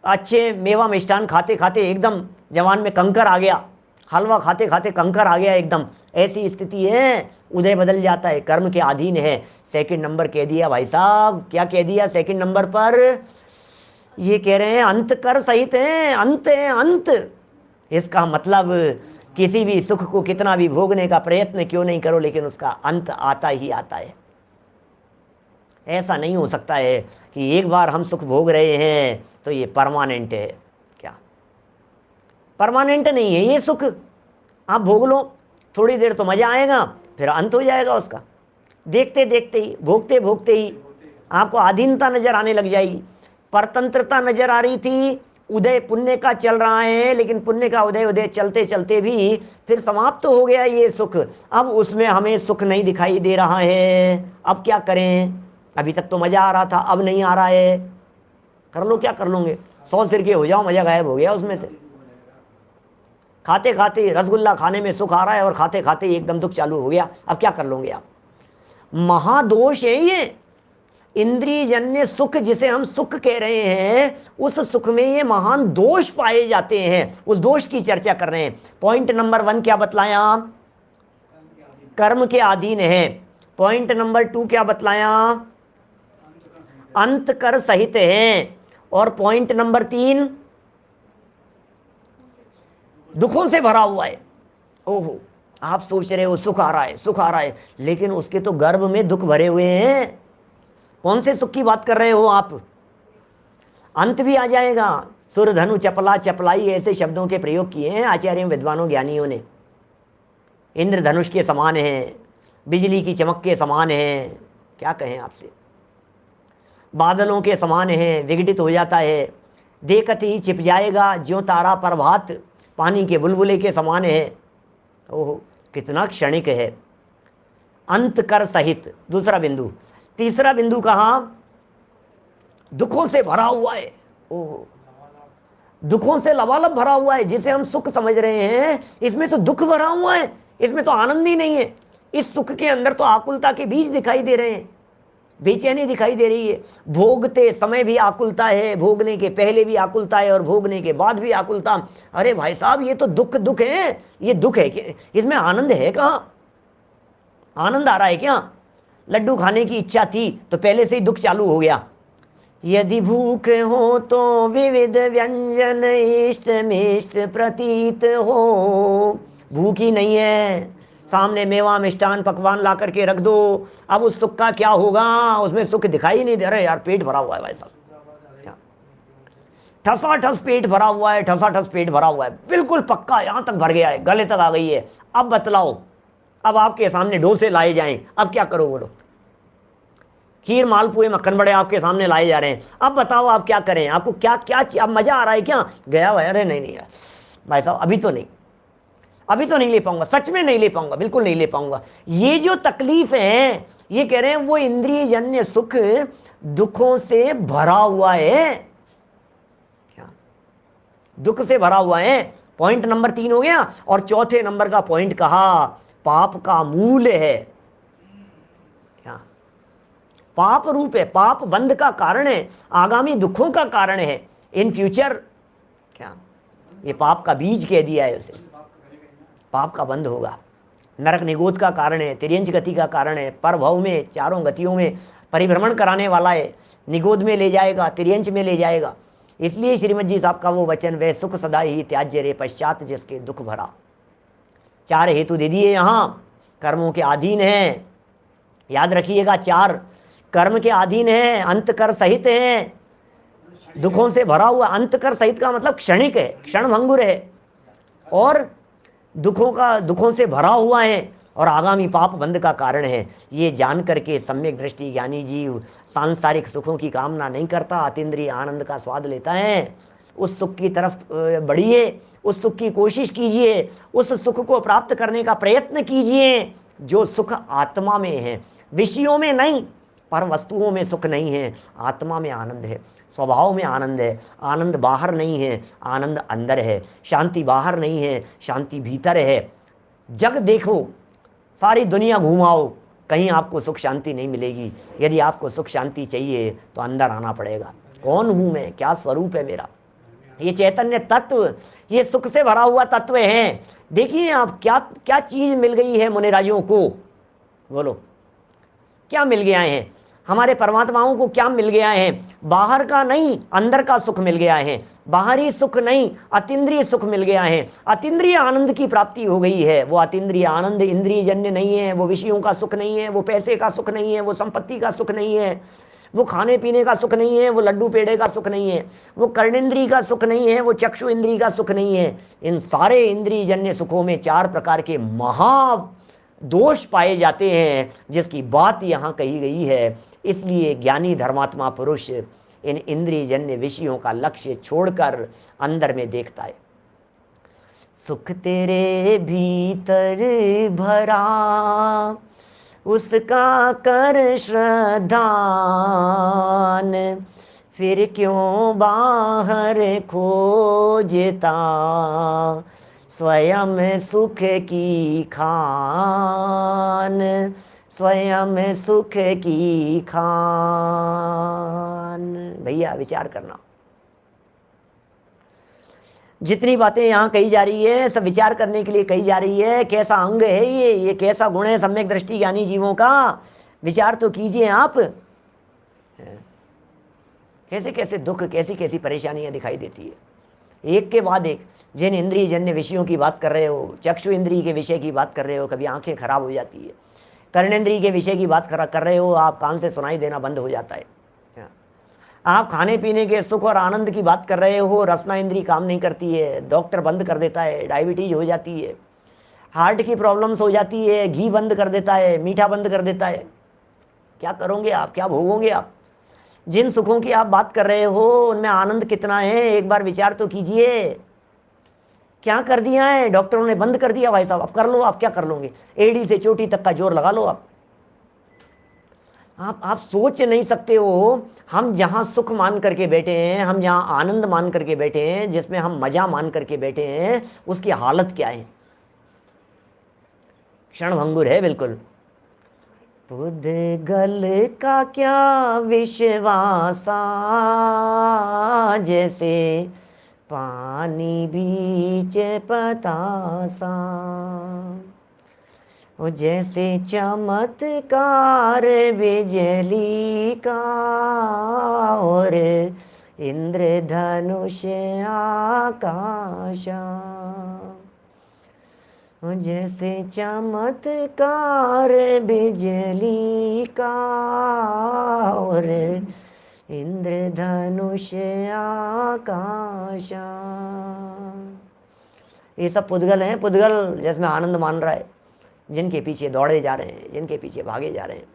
अच्छे मेवा मिष्ठान खाते खाते एकदम जवान में कंकर आ गया, हलवा खाते खाते कंकर आ गया एकदम, ऐसी स्थिति है। उदय बदल जाता है, कर्म के अधीन है। सेकंड नंबर कह दिया भाई साहब, क्या कह दिया सेकंड नंबर पर? ये कह रहे हैं अंत कर सहित है, अंत है, अंत। इसका मतलब किसी भी सुख को कितना भी भोगने का प्रयत्न क्यों नहीं करो, लेकिन उसका अंत आता ही आता है। ऐसा नहीं हो सकता है कि एक बार हम सुख भोग रहे हैं तो ये परमानेंट है। क्या परमानेंट नहीं है ये सुख? आप भोग लो, थोड़ी देर तो मजा आएगा, फिर अंत हो जाएगा उसका। देखते देखते ही, भोगते भोगते ही आपको अधीनता नजर आने लग जाएगी, परतंत्रता नजर आ रही थी। उदय पुण्य का चल रहा है, लेकिन पुण्य का उदय उदय चलते चलते भी फिर समाप्त तो हो गया ये सुख। अब उसमें हमें सुख नहीं दिखाई दे रहा है, अब क्या करें? अभी तक तो मजा आ रहा था, अब नहीं आ रहा है, कर लो, क्या कर लोगे? 100 सिर के हो जाओ, मजा गायब हो गया उसमें से। खाते खाते रसगुल्ला खाने में सुख आ रहा है और खाते खाते एकदम दुख चालू हो गया, अब क्या कर लोगे आप? महादोष है ये। इंद्रिय जन्य सुख जिसे हम सुख कह रहे हैं, उस सुख में ये महान दोष पाए जाते हैं, उस दोष की चर्चा कर रहे हैं। पॉइंट नंबर 1 क्या बतलाया? कर्म के अधीन है। पॉइंट नंबर 2 क्या बतलाया? अंत कर सहित है। और पॉइंट नंबर 3 दुखों से भरा हुआ है। ओहो, आप सोच रहे हो सुख आ रहा है, सुख आ रहा है, लेकिन उसके तो गर्भ में दुख भरे हुए हैं। कौन से सुख की बात कर रहे हो आप? अंत भी आ जाएगा। सुर धनु चपला चपलाई ऐसे शब्दों के प्रयोग किए हैं आचार्यों, विद्वानों, ज्ञानियों ने। इंद्र धनुष के समान है, बिजली की चमक के समान है, क्या कहें आपसे, बादलों के समान है, विघटित हो जाता है, देखते ही छिप जाएगा, ज्यों तारा प्रभात, पानी के बुलबुले के समान है। ओहो, कितना क्षणिक है। अंत कर सहित, दूसरा बिंदु। तीसरा बिंदु कहाँ? दुखों से भरा हुआ है। ओहो, दुखों से लबालब भरा हुआ है। जिसे हम सुख समझ रहे हैं, इसमें तो दुख भरा हुआ है, इसमें तो आनंद ही नहीं है। इस सुख के अंदर तो आकुलता के बीज दिखाई दे रहे हैं, बेचैनी दिखाई दे रही है। भोगते समय भी आकुलता है, भोगने के पहले भी आकुलता है, और भोगने के बाद भी आकुलता। अरे भाई साहब, ये तो दुख दुख है, ये दुख है कि इसमें आनंद है कहाँ? आनंद आ रहा है क्या? लड्डू खाने की इच्छा थी तो पहले से ही दुख चालू हो गया। यदि भूख हो तो विविध व्यंजन इष्ट मिष्ट प्रतीत हो। भूख ही नहीं है, सामने मेवा मिष्टान पकवान ला करके रख दो, अब उस सुख का क्या होगा? उसमें सुख दिखाई नहीं दे रहा यार। पेट भरा हुआ है भाई साहब, ठसाठस पेट भरा हुआ है, ठसाठस पेट भरा हुआ है, बिल्कुल पक्का, यहां तक भर गया है, गले तक आ गई है। अब बतलाओ, अब आपके सामने डोसे लाए जाएं, अब क्या करो बोलो? खीर मालपुए मक्खन बड़े आपके सामने लाए जा रहे हैं, अब बताओ आप क्या करें? आपको क्या क्या अब मजा आ रहा है क्या? गया भाई, अरे नहीं यार भाई साहब, अभी तो नहीं, अभी तो नहीं ले पाऊंगा, सच में नहीं ले पाऊंगा, बिल्कुल नहीं ले पाऊंगा। ये जो तकलीफ है, ये कह रहे हैं वो इंद्रिय जन्य सुख दुखों से भरा हुआ है। क्या? दुख से भरा हुआ है। पॉइंट नंबर 3 हो गया। और चौथे नंबर का पॉइंट कहा, पाप का मूल है। क्या? पाप रूप है, पाप बंध का कारण है, आगामी दुखों का कारण है, इन फ्यूचर। क्या? ये पाप का बीज कह दिया है उसे, पाप का बंध होगा। नरक निगोद का कारण है, तिर्यंच गति का कारण है, परभव में चारों गतियों में परिभ्रमण कराने वाला है, निगोद में ले जाएगा, तिर्यंच में ले जाएगा। इसलिए श्रीमद जी साहब का वो वचन, वह सुख सदा ही त्याज्य रे पश्चात जिसके दुख भरा। 4 हेतु दे दिए यहाँ, कर्मों के अधीन है, याद रखिएगा 4 कर्म के अधीन है, अंत कर सहित है, दुखों से भरा हुआ। अंत कर सहित का मतलब क्षणिक है, क्षणभंगुर है, और दुखों से भरा हुआ है, और आगामी पाप बंध का कारण है। ये जान करके सम्यक दृष्टि ज्ञानी जीव सांसारिक सुखों की कामना नहीं करता, अतीन्द्रिय आनंद का स्वाद लेता है। उस सुख की तरफ बढ़िए, उस सुख की कोशिश कीजिए, उस सुख को प्राप्त करने का प्रयत्न कीजिए जो सुख आत्मा में है, विषयों में नहीं। पर वस्तुओं में सुख नहीं है, आत्मा में आनंद है, स्वभाव में आनंद है। आनंद बाहर नहीं है, आनंद अंदर है। शांति बाहर नहीं है, शांति भीतर है। जग देखो, सारी दुनिया घुमाओ, कहीं आपको सुख शांति नहीं मिलेगी। यदि आपको सुख शांति चाहिए तो अंदर आना पड़ेगा। कौन हूँ मैं, क्या स्वरूप है मेरा? ये चैतन्य तत्व, ये सुख से भरा हुआ तत्व है। देखिए आप, क्या क्या चीज मिल गई है मुनिराजियों को, बोलो क्या मिल गया है? हमारे परमात्माओं को क्या मिल गया है? बाहर का नहीं, अंदर का सुख मिल गया है। बाहरी सुख नहीं, अतीन्द्रिय सुख मिल गया है। अतीन्द्रिय आनंद की प्राप्ति हो गई है। वो अतीन्द्रिय आनंद इंद्रिय जन्य नहीं है, वो विषयों का सुख नहीं है, वो पैसे का सुख नहीं है, वो संपत्ति का सुख नहीं है, वो खाने पीने का सुख नहीं है, वो लड्डू पेड़े का सुख नहीं है, वो कर्णेंद्रिय का सुख नहीं है, वो चक्षु इंद्रिय का सुख नहीं है। इन सारे इंद्रिय जन्य सुखों में 4 प्रकार के महा दोष पाए जाते हैं, जिसकी बात यहाँ कही गई है। इसलिए ज्ञानी धर्मात्मा पुरुष इन इंद्रिय जन्य विषयों का लक्ष्य छोड़कर अंदर में देखता है। सुख तेरे भीतर भरा, उसका कर श्रद्धान, फिर क्यों बाहर खोजता, स्वयं सुख की खान। स्वयं सुख की खान। भैया विचार करना, जितनी बातें यहाँ कही जा रही है सब विचार करने के लिए कही जा रही है। कैसा अंग है ये कैसा गुण है सम्यक दृष्टि ज्ञानी जीवों का, विचार तो कीजिए आप। कैसे कैसे दुख, कैसी कैसी परेशानियां दिखाई देती है, एक के बाद एक। जिन इंद्रिय जन्य विषयों की बात कर रहे हो, चक्षु इंद्रिय के विषय की बात कर रहे हो, कभी आंखें खराब हो जाती है। कर्णेंद्रिय के विषय की बात कर रहे हो, आप कान से सुनाई देना बंद हो जाता है। आप खाने पीने के सुख और आनंद की बात कर रहे हो, रसना इंद्री काम नहीं करती है, डॉक्टर बंद कर देता है, डायबिटीज हो जाती है, हार्ट की प्रॉब्लम्स हो जाती है, घी बंद कर देता है, मीठा बंद कर देता है। क्या करोगे आप, क्या भोगोगे आप? जिन सुखों की आप बात कर रहे हो उनमें आनंद कितना है, एक बार विचार तो कीजिए। क्या कर दिया है डॉक्टरों ने, बंद कर दिया भाई साहब। अब कर लो, आप क्या कर लोगे? एड़ी से चोटी तक का जोर लगा लो आप सोच नहीं सकते हो। हम जहां सुख मान करके बैठे हैं, हम जहां आनंद मान करके बैठे हैं, जिसमें हम मजा मान करके बैठे हैं, उसकी हालत क्या है? क्षणभंगुर है बिल्कुल। पुद्गल का क्या विश्वासा, जैसे पानी बीच पतासा, ओ जैसे चमत्कार बिजली का और इंद्रधनुष आकाशा, ओ जैसे चमत्कार बिजली का और इंद्रधनुष आकाशा। ये सब पुद्गल हैं, पुद्गल जिसमें आनंद मान रहा है, जिनके पीछे दौड़े जा रहे हैं, जिनके पीछे भागे जा रहे हैं।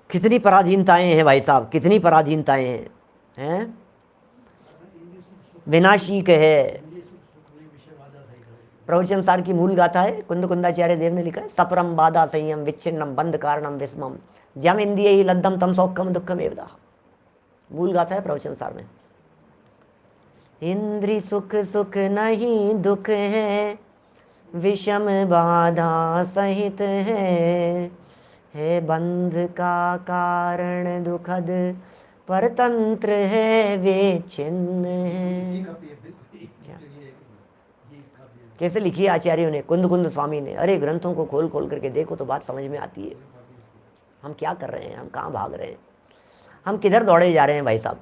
कितनी पराधीनताएं हैं भाई साहब, कितनी पराधीनताएं हैं? विनाशिक है। प्रवचन सार की मूल गाथा है, कुंद कुंदाचार्य देव ने लिखा है, सपरम बाधा संयम विच्छिन्नम बंद कारणम विस्मम जम इंद्रिय ही लद्दम तम सौख्यम दुखम एवदा। मूल गाथा है प्रवचन सार में। इंद्रि सुख सुख नहीं दुख है, विषम बाधा सहित है बंध का कारण दुखद, परतंत्र है विच्छिन्न है। कैसे लिखी है आचार्यों ने, कुंद कुंद स्वामी ने। अरे ग्रंथों को खोल खोल करके देखो तो बात समझ में आती है। हम क्या कर रहे हैं, हम कहाँ भाग रहे हैं, हम किधर दौड़े जा रहे हैं भाई साहब?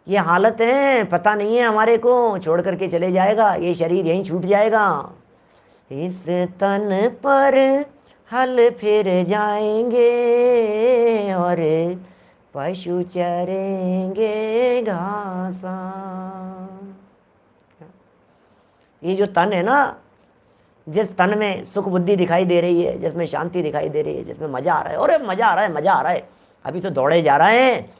ये हालत है, पता नहीं है हमारे को छोड़ करके चले जाएगा, ये शरीर यहीं छूट जाएगा। इस तन पर हल फिर जाएंगे और पशु चरेंगे घासा। ये जो तन है ना, जिस तन में सुख बुद्धि दिखाई दे रही है, जिसमें शांति दिखाई दे रही है, जिसमें मजा आ रहा है, अरे मजा आ रहा है, मजा आ रहा है, अभी तो दौड़े जा रहे हैं।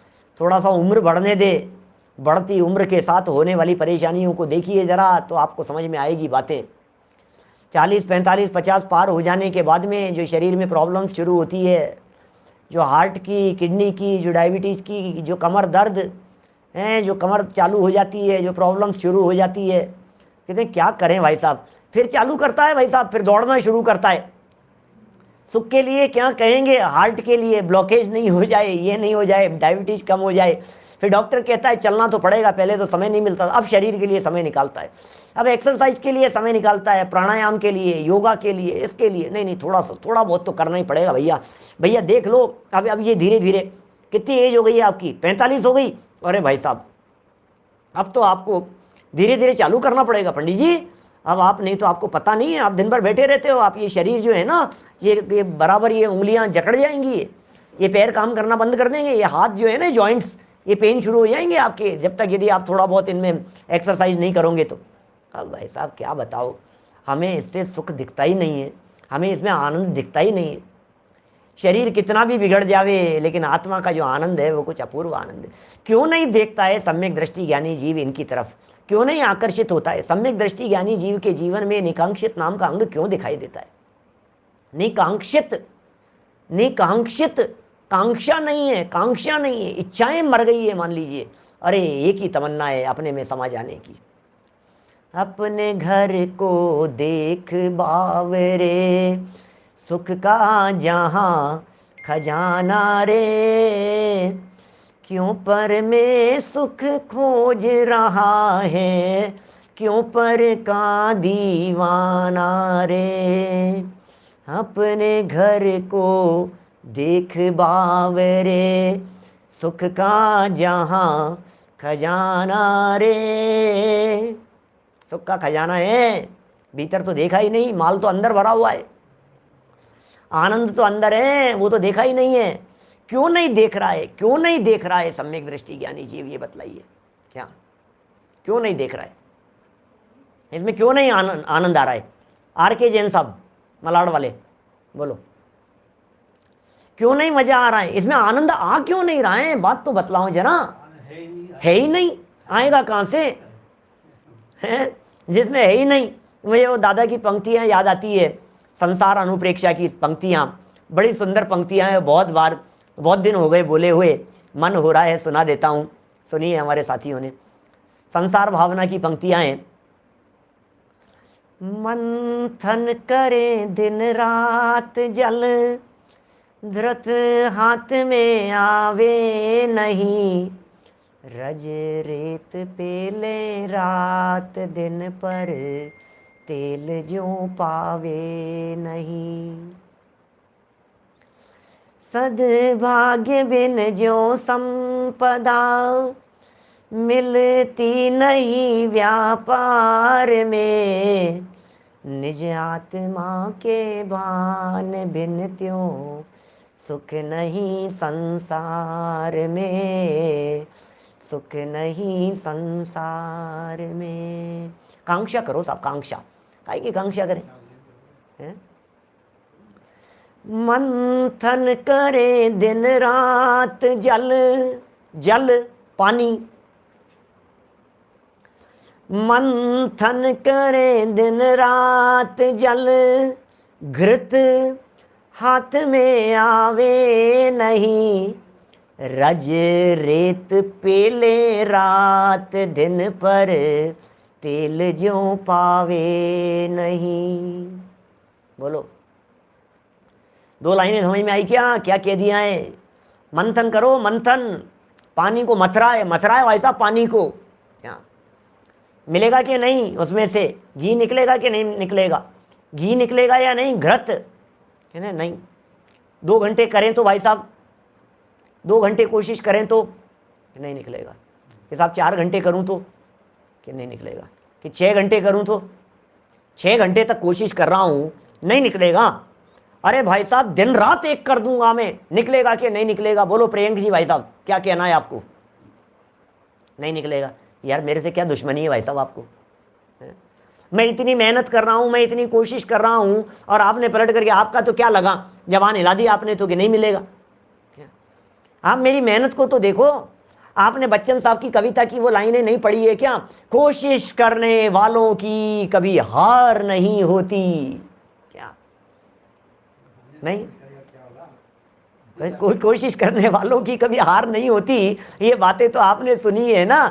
थोड़ा सा उम्र बढ़ने दे, बढ़ती उम्र के साथ होने वाली परेशानियों को देखिए जरा, तो आपको समझ में आएगी बातें। 40, 45, 50 पार हो जाने के बाद में जो शरीर में प्रॉब्लम शुरू होती है, जो हार्ट की, किडनी की, जो डायबिटीज़ की, जो कमर दर्द है, जो कमर चालू हो जाती है, जो प्रॉब्लम शुरू हो जाती है, कहते हैं क्या करें भाई साहब? फिर चालू करता है भाई साहब, फिर दौड़ना शुरू करता है। सुख के लिए क्या कहेंगे, हार्ट के लिए ब्लॉकेज नहीं हो जाए, ये नहीं हो जाए, डायबिटीज कम हो जाए। फिर डॉक्टर कहता है चलना तो पड़ेगा, पहले तो समय नहीं मिलता, अब शरीर के लिए समय निकालता है, अब एक्सरसाइज के लिए समय निकालता है, प्राणायाम के लिए, योगा के लिए, इसके लिए। नहीं थोड़ा बहुत तो करना ही पड़ेगा भैया। भैया देख लो, अब ये धीरे धीरे, कितनी एज हो गई है आपकी? 45 हो गई। अरे भाई साहब, अब तो आपको धीरे धीरे चालू करना पड़ेगा पंडित जी। अब आप नहीं तो आपको पता नहीं है, आप दिन भर बैठे रहते हो, आप ये शरीर जो है ना, ये बराबर ये उंगलियां जकड़ जाएंगी, ये पैर काम करना बंद कर देंगे, ये हाथ जो है ना, जॉइंट्स, ये पेन शुरू हो जाएंगे आपके, जब तक यदि आप थोड़ा बहुत इनमें एक्सरसाइज नहीं करोगे तो। अब भाई साहब क्या बताओ, हमें इससे सुख दिखता ही नहीं है, हमें इसमें आनंद दिखता ही नहीं है। शरीर कितना भी बिगड़ जावे, लेकिन आत्मा का जो आनंद है वो कुछ अपूर्व आनंद है। क्यों नहीं देखता है सम्यक दृष्टि ज्ञानी जीव इनकी तरफ? क्यों नहीं आकर्षित होता है? सम्यक दृष्टि ज्ञानी जीव के जीवन में निकांक्षित नाम का अंग क्यों दिखाई देता है? निकांक्षित, निकांक्षित, कांक्षा नहीं है, कांक्षा नहीं है, इच्छाएं मर गई है मान लीजिए। अरे एक ही तमन्ना है अपने में समा जाने की। अपने घर को देख बावरे, सुख का जहाँ खजाना रे, क्यों पर में सुख खोज रहा है, क्यों पर का दीवाना रे। अपने घर को देख बावरे, सुख का जहाँ खजाना रे। सुख का खजाना है, भीतर तो देखा ही नहीं, माल तो अंदर भरा हुआ है, आनंद तो अंदर है, वो तो देखा ही नहीं है। क्यों नहीं देख रहा है, क्यों नहीं देख रहा है सम्यक दृष्टि ज्ञानी जीव, ये बतलाइए क्या, क्यों नहीं देख रहा है, इसमें क्यों नहीं आनंद आ रहा है। आर के जैन साहब मलाड वाले, बोलो क्यों नहीं मजा आ रहा है, इसमें आनंद आ क्यों नहीं रहा है, बात तो बतलाओ जरा। है ही नहीं, आएगा कहां से है, जिसमें है ही नहीं। मुझे वो दादा की पंक्तियां याद आती है, संसार अनुप्रेक्षा की पंक्तियां, बड़ी सुंदर पंक्तियां हैं, बहुत बार, बहुत दिन हो गए बोले हुए, मन हो रहा है सुना देता हूं, सुनिए हमारे साथियों ने। संसार भावना की पंक्तियां हैं। मंथन करे दिन रात जल, धृत हाथ में आवे नहीं, रज रेत पेले रात दिन पर, तेल जो पावे नहीं। सद्भाग्य बिन जो संपदा, मिलती नहीं व्यापार में, निज आत्मा के भान बिन त्यों, सुख नहीं संसार में, सुख नहीं संसार में। कांक्षा करो साहब, कांक्षा, काहे की कांक्षा करें है? मंथन करे दिन रात जल, जल पानी, मंथन करे दिन रात जल, घृत हाथ में आवे नहीं, रज रेत पेले रात दिन पर, तेल जो पावे नहीं। बोलो, दो लाइनें समझ में आई क्या, क्या कह दिया है। मंथन करो, मंथन, पानी को मथरा है, मथरा है भाई साहब पानी को, क्या मिलेगा कि नहीं, उसमें से घी निकलेगा कि नहीं निकलेगा, घी निकलेगा या नहीं, घृत है ना, नहीं। 2 घंटे करें तो भाई साहब, 2 घंटे कोशिश करें तो नहीं निकलेगा, कि साहब 4 घंटे करूं तो कि नहीं निकलेगा, कि 6 घंटे करूं तो 6 घंटे तक कोशिश कर रहा हूं नहीं निकलेगा। अरे भाई साहब दिन रात एक कर दूंगा मैं, निकलेगा कि नहीं निकलेगा। बोलो प्रियंक जी भाई साहब क्या कहना है आपको, नहीं निकलेगा। यार मेरे से क्या दुश्मनी है भाई साहब आपको, मैं इतनी मेहनत कर रहा हूं, मैं इतनी कोशिश कर रहा हूं, और आपने पलट करके, आपका तो क्या लगा, जवान हिला दी आपने तो कि नहीं मिलेगा। आप मेरी मेहनत को तो देखो। आपने बच्चन साहब की कविता की वो लाइनें नहीं पढ़ी है क्या, कोशिश करने वालों की कभी हार नहीं होती, क्या नहीं, कोशिश करने वालों की कभी हार नहीं होती। ये बातें तो आपने सुनी है ना।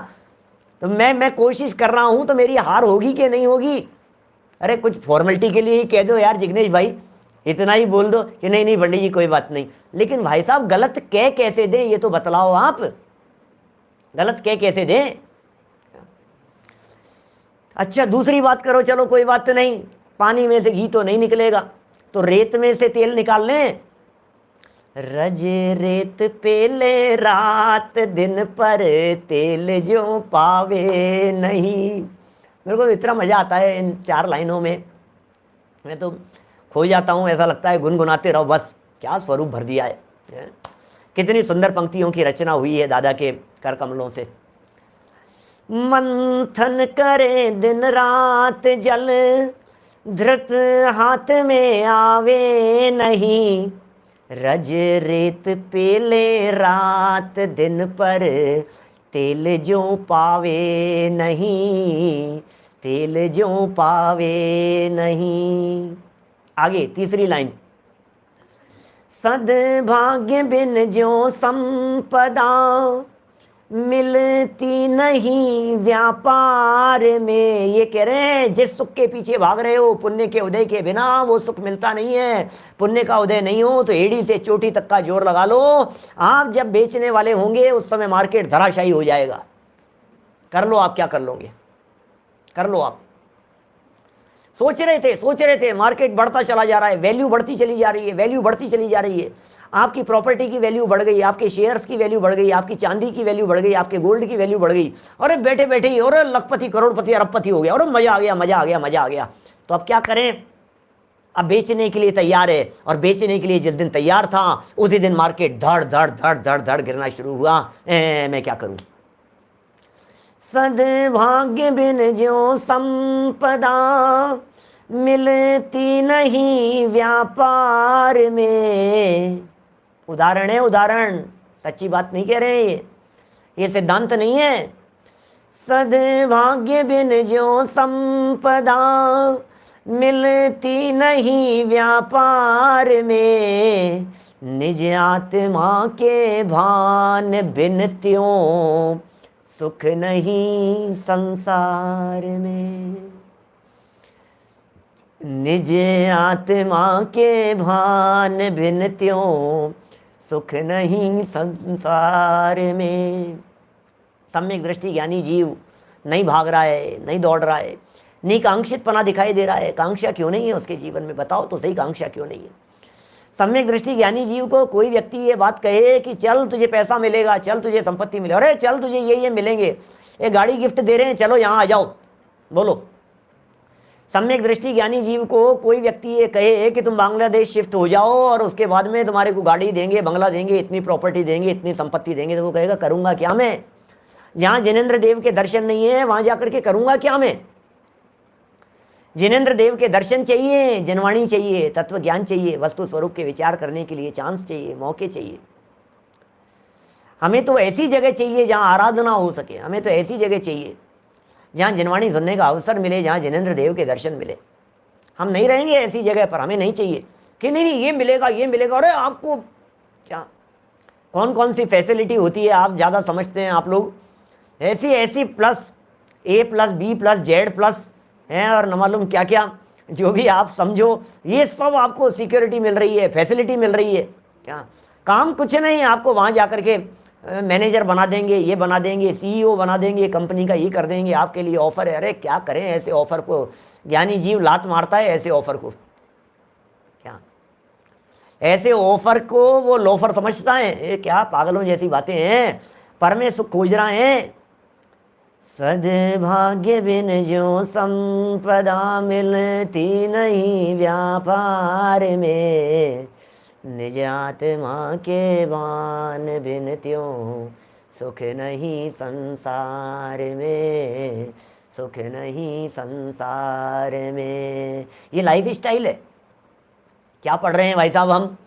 तो मैं कोशिश कर रहा हूं तो मेरी हार होगी कि नहीं होगी। अरे कुछ फॉर्मेलिटी के लिए ही कह दो यार जिग्नेश भाई, इतना ही बोल दो कि नहीं नहीं पंडित जी कोई बात नहीं। लेकिन भाई साहब गलत कह कैसे दें ये तो बतलाओ आप, गलत कह कैसे दें। अच्छा दूसरी बात करो, चलो कोई बात नहीं, पानी में से घी तो नहीं निकलेगा, तो रेत में से तेल निकाल लें। रज रेत पेले रात दिन पर, तेल जो पावे नहीं। मेरे को इतना मजा आता है इन 4 लाइनों में, मैं तो खो जाता हूँ, ऐसा लगता है गुनगुनाते रहो बस, क्या स्वरूप भर दिया है। कितनी सुंदर पंक्तियों की रचना हुई है दादा के कर कमलों से। मंथन करे दिन रात जल, धृत हाथ में आवे नहीं, रज रेत पेले रात दिन पर, तेल जो पावे नहीं, तेल जो पावे नहीं। आगे तीसरी लाइन, सद्भाग्य बिन जो संपदा, मिलती नहीं व्यापार में। ये कह रहे हैं जिस सुख के पीछे भाग रहे हो, पुण्य के उदय के बिना वो सुख मिलता नहीं है। पुण्य का उदय नहीं हो तो एड़ी से चोटी तक का जोर लगा लो, आप जब बेचने वाले होंगे उस समय मार्केट धराशायी हो जाएगा। कर लो आप, क्या कर लोगे, कर लो आप। सोच रहे थे मार्केट बढ़ता चला जा रहा है, वैल्यू बढ़ती चली जा रही है, वैल्यू बढ़ती चली जा रही है। आपकी प्रॉपर्टी की वैल्यू बढ़ गई, आपके शेयर्स की वैल्यू बढ़ गई, आपकी चांदी की वैल्यू बढ़ गई, आपके गोल्ड की वैल्यू बढ़ गई। अरे बैठे बैठे ही और लखपति करोड़पति अरबपति हो गया, और मजा आ गया, मजा आ गया, मजा आ गया। तो अब क्या करें, अब बेचने के लिए तैयार है, और बेचने के लिए जिस दिन तैयार था उसी दिन मार्केट धड़ धड़ धड़ धड़ धड़ गिरना शुरू हुआ। मैं क्या करूं। सद्भाग्य बिन ज्यों संपदा मिलती नहीं व्यापार में। उदाहरण है, उदाहरण, सच्ची बात नहीं कह रहे हैं, ये सिद्धांत नहीं है। सद्भाग्य बिन ज्यों संपदा मिलती नहीं व्यापार में। निज आत्मा के भान बिन त्यों सुख नहीं संसार में। निज आत्मा के भान बिन त्यों सुख नहीं संसार में। सम्यक दृष्टि ज्ञानी जीव नहीं भाग रहा है, नहीं दौड़ रहा है, निकांक्षित पना दिखाई दे रहा है। कांक्षा क्यों नहीं है उसके जीवन में, बताओ तो सही, कांक्षा क्यों नहीं है। सम्यक दृष्टि ज्ञानी जीव को कोई व्यक्ति ये बात कहे कि चल तुझे पैसा मिलेगा, चल तुझे संपत्ति मिलेगा, अरे चल तुझे ये मिलेंगे, ये गाड़ी गिफ्ट दे रहे हैं, चलो यहाँ आ जाओ, बोलो। सम्यक दृष्टि ज्ञानी जीव को कोई व्यक्ति ये कहे कि तुम बांग्लादेश शिफ्ट हो जाओ और उसके बाद में तुम्हारे को गाड़ी देंगे, बंगला देंगे, इतनी प्रॉपर्टी देंगे, इतनी संपत्ति देंगे, तो वो कहेगा करूंगा क्या मैं। जहाँ जिनेंद्र देव के दर्शन नहीं है वहां जाकर के करूंगा क्या मैं। जिनेंद्र देव के दर्शन चाहिए, जनवाणी चाहिए, तत्व ज्ञान चाहिए, वस्तु स्वरूप के विचार करने के लिए चांस चाहिए, मौके चाहिए। हमें तो ऐसी जगह चाहिए जहां आराधना हो सके, हमें तो ऐसी जगह चाहिए जहां जनवाणी सुनने का अवसर मिले, जहां जिनेंद्र देव के दर्शन मिले। हम नहीं रहेंगे ऐसी जगह पर, हमें नहीं चाहिए कि नहीं ये मिलेगा, ये मिलेगा। अरे आपको क्या कौन कौन सी फैसिलिटी होती है आप ज़्यादा समझते हैं आप लोग। ऐसी प्लस A+B+Z+ हैं और न मालूम क्या क्या, जो भी आप समझो, ये सब आपको सिक्योरिटी मिल रही है, फैसिलिटी मिल रही है। क्या काम कुछ नहीं, आपको वहाँ जा कर के मैनेजर बना देंगे, ये बना देंगे, CEO बना देंगे कंपनी का, ये कर देंगे, आपके लिए ऑफर है। अरे क्या करें ऐसे ऑफर को, ज्ञानी जीव लात मारता है ऐसे ऑफर को। क्या ऐसे ऑफर को वो लोफर समझता है, ये क्या पागलों जैसी बातें हैं। परमे सुख खोज रहे हैं। सद्भाग्य बिन ज्यों संपदा मिलती नहीं व्यापार में। निज आत्मा के भान बिन त्यों सुख नहीं संसार में, सुख नहीं संसार में। ये लाइफ स्टाइल है। क्या पढ़ रहे हैं भाई साहब,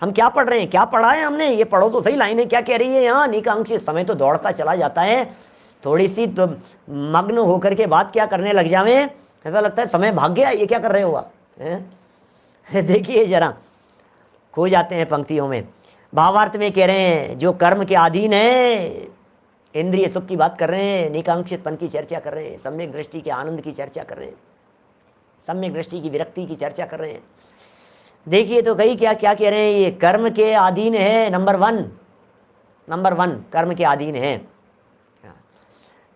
हम क्या पढ़ रहे हैं, क्या पढ़ा है हमने, ये पढ़ो तो सही लाइनें क्या कह रही है यहाँ। निकांक्षित समय तो दौड़ता चला जाता है, थोड़ी सी तो मग्न होकर के बात क्या करने लग जावे, ऐसा लगता है समय भाग गया। ये क्या कर रहे हो आप, देखिए जरा, खो जाते हैं पंक्तियों में। भावार्थ में कह रहे हैं जो कर्म के अधीन है, इंद्रिय सुख की बात कर रहे हैं, निकांक्षितपन की चर्चा कर रहे हैं, सम्यक दृष्टि के आनंद की चर्चा कर रहे हैं, सम्यक दृष्टि की विरक्ति की चर्चा कर रहे हैं। देखिए तो कई क्या क्या कह रहे हैं, ये कर्म के अधीन है। नंबर वन कर्म के अधीन है।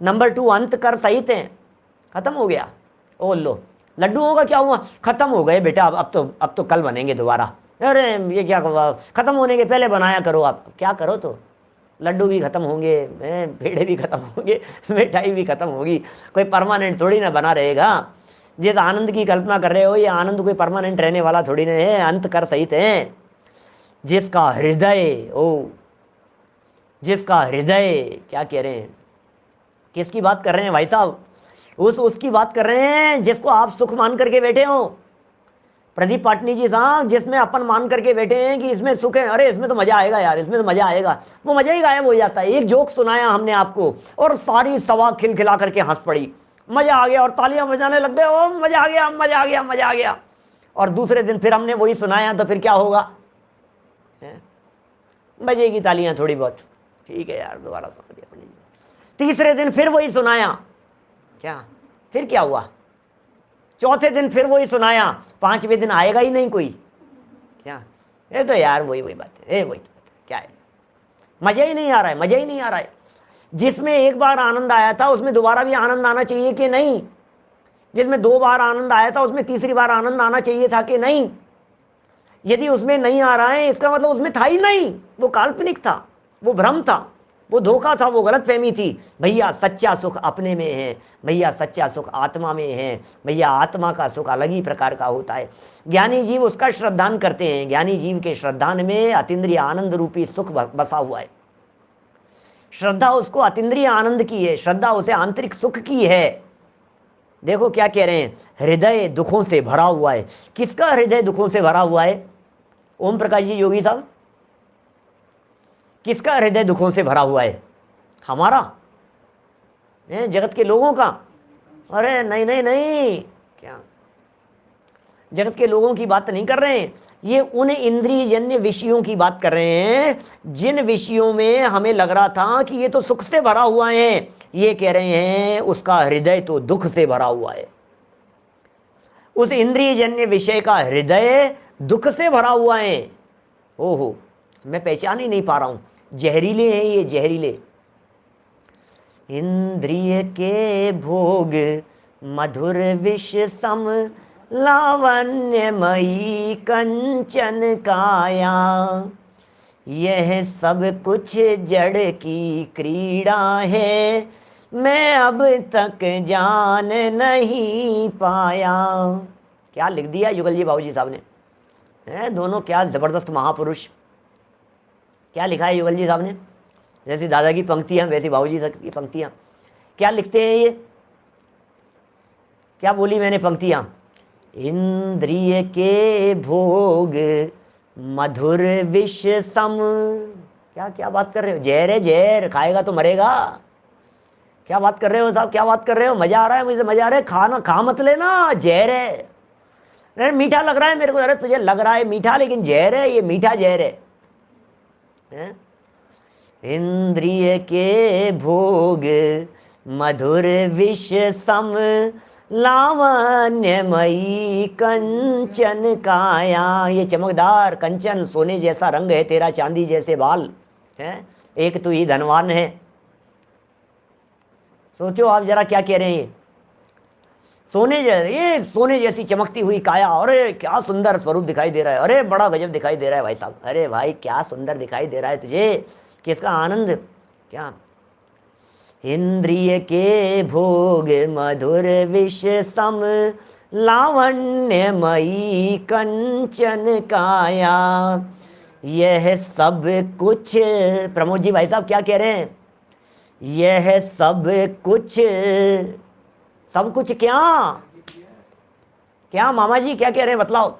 नंबर 2 अंत कर सहित है। खत्म हो गया, ओ लो लड्डू होगा, क्या हुआ, खत्म हो गए बेटा, अब तो कल बनेंगे दोबारा। अरे ये क्या खत्म होने के पहले बनाया करो। आप क्या करो तो लड्डू भी खत्म होंगे, पेड़े भी खत्म होंगे, मिठाई भी खत्म होगी, कोई परमानेंट थोड़ी ना बना रहेगा। जिस आनंद की कल्पना कर रहे हो ये आनंद कोई परमानेंट रहने वाला थोड़ी ना है। अंत कर सहित है। जिसका हृदय क्या कह रहे हैं, किसकी बात कर रहे हैं भाई साहब, उसकी बात कर रहे हैं जिसको आप सुख मान करके बैठे हो। प्रदीप पाटनी जी साहब, जिसमें अपन मान करके बैठे हैं कि इसमें सुख है, अरे इसमें तो मजा आएगा यार, इसमें तो मजा आएगा, वो मजा ही गायब हो जाता है। एक जोक सुनाया हमने आपको और सारी सभा खिलखिला करके हंस पड़ी, मजा आ गया और तालियां बजाने लग गए, ओ मजा आ गया, मजा आ गया, मजा आ गया। और दूसरे दिन फिर हमने वही सुनाया तो फिर क्या होगा, बजेगी तालियां थोड़ी बहुत, ठीक है यार, दोबारा समझ गया। तीसरे दिन फिर वही सुनाया, क्या फिर क्या हुआ? चौथे दिन फिर वही सुनाया, पांचवें दिन आएगा ही नहीं कोई। क्या ये तो यार वही बात है, वही तो क्या है, मजा ही नहीं आ रहा है, मजा ही नहीं आ रहा है। जिसमें एक बार आनंद आया था उसमें दोबारा भी आनंद आना चाहिए कि नहीं? जिसमें 2 बार आनंद आया था उसमें तीसरी बार आनंद आना चाहिए था कि नहीं? यदि उसमें नहीं आ रहा है इसका मतलब उसमें था ही नहीं, वो काल्पनिक था, वो भ्रम था, वो धोखा था, वो गलतफहमी थी। भैया सच्चा सुख अपने में है, भैया सच्चा सुख आत्मा में है, भैया आत्मा का सुख अलग ही प्रकार का होता है। ज्ञानी जीव उसका श्रद्धान करते हैं, ज्ञानी जीव के श्रद्धान में अतीन्द्रिय आनंद रूपी सुख बसा हुआ है। श्रद्धा उसको अतीन्द्रिय आनंद की है, श्रद्धा उसे आंतरिक सुख की है। देखो क्या कह रहे हैं, हृदय दुखों से भरा हुआ है। किसका हृदय दुखों से भरा हुआ है? ओम प्रकाश जी योगी साहब, किसका हृदय दुखों से भरा हुआ है? हमारा, जगत के लोगों का? अरे नहीं नहीं नहीं, क्या जगत के लोगों की बात नहीं कर रहे हैं, ये उन इंद्रियजन्य विषयों की बात कर रहे हैं जिन विषयों में हमें लग रहा था कि ये तो सुख से भरा हुआ है। ये कह रहे हैं उसका हृदय तो दुख से भरा हुआ है। उस इंद्रियजन्य विषय का हृदय दुख से भरा हुआ है। ओहो, मैं पहचान ही नहीं पा रहा हूं, जहरीले हैं ये, जहरीले। इंद्रिय के भोग मधुर विष सम लावण्यमयी कंचन काया, यह सब कुछ जड़ की क्रीड़ा है, मैं अब तक जान नहीं पाया। क्या लिख दिया युगल जी बाबूजी साहब ने, दोनों क्या जबरदस्त महापुरुष। क्या लिखा है युगल जी साहब ने? जैसी दादा की पंक्तियां वैसी बाबूजी की पंक्तियां। क्या लिखते हैं ये? क्या बोली मैंने पंक्तियां? इंद्रिय के भोग मधुर विष सम। क्या क्या बात कर रहे हो? जहर है, जहर खाएगा तो मरेगा। क्या बात कर रहे हो साहब, क्या बात कर रहे हो? मजा आ रहा है मुझे, मजा आ रहा है। खाना खा मत लेना, जहर है। अरे मीठा लग रहा है मेरे को। अरे तुझे लग रहा है मीठा, लेकिन जहर है, ये मीठा जहर है। इंद्रिय के भोग मधुर विष सम लावण्यमयी कंचन काया, ये चमकदार कंचन सोने जैसा रंग है तेरा, चांदी जैसे बाल है, एक तू ही धनवान है। सोचो आप जरा क्या कह रहे हैं। सोने जैसे, ये सोने जैसी चमकती हुई काया, अरे क्या सुंदर स्वरूप दिखाई दे रहा है, अरे बड़ा गजब दिखाई दे रहा है भाई साहब। अरे भाई क्या सुंदर दिखाई दे रहा है तुझे, किसका आनंद। क्या इंद्रिय के भोग मधुर विष सम लावण्यमयी कंचन काया, यह सब कुछ। प्रमोद जी भाई साहब क्या कह रहे हैं? यह सब कुछ, सब कुछ क्या? क्या मामा जी क्या कह रहे हैं बतलाओ?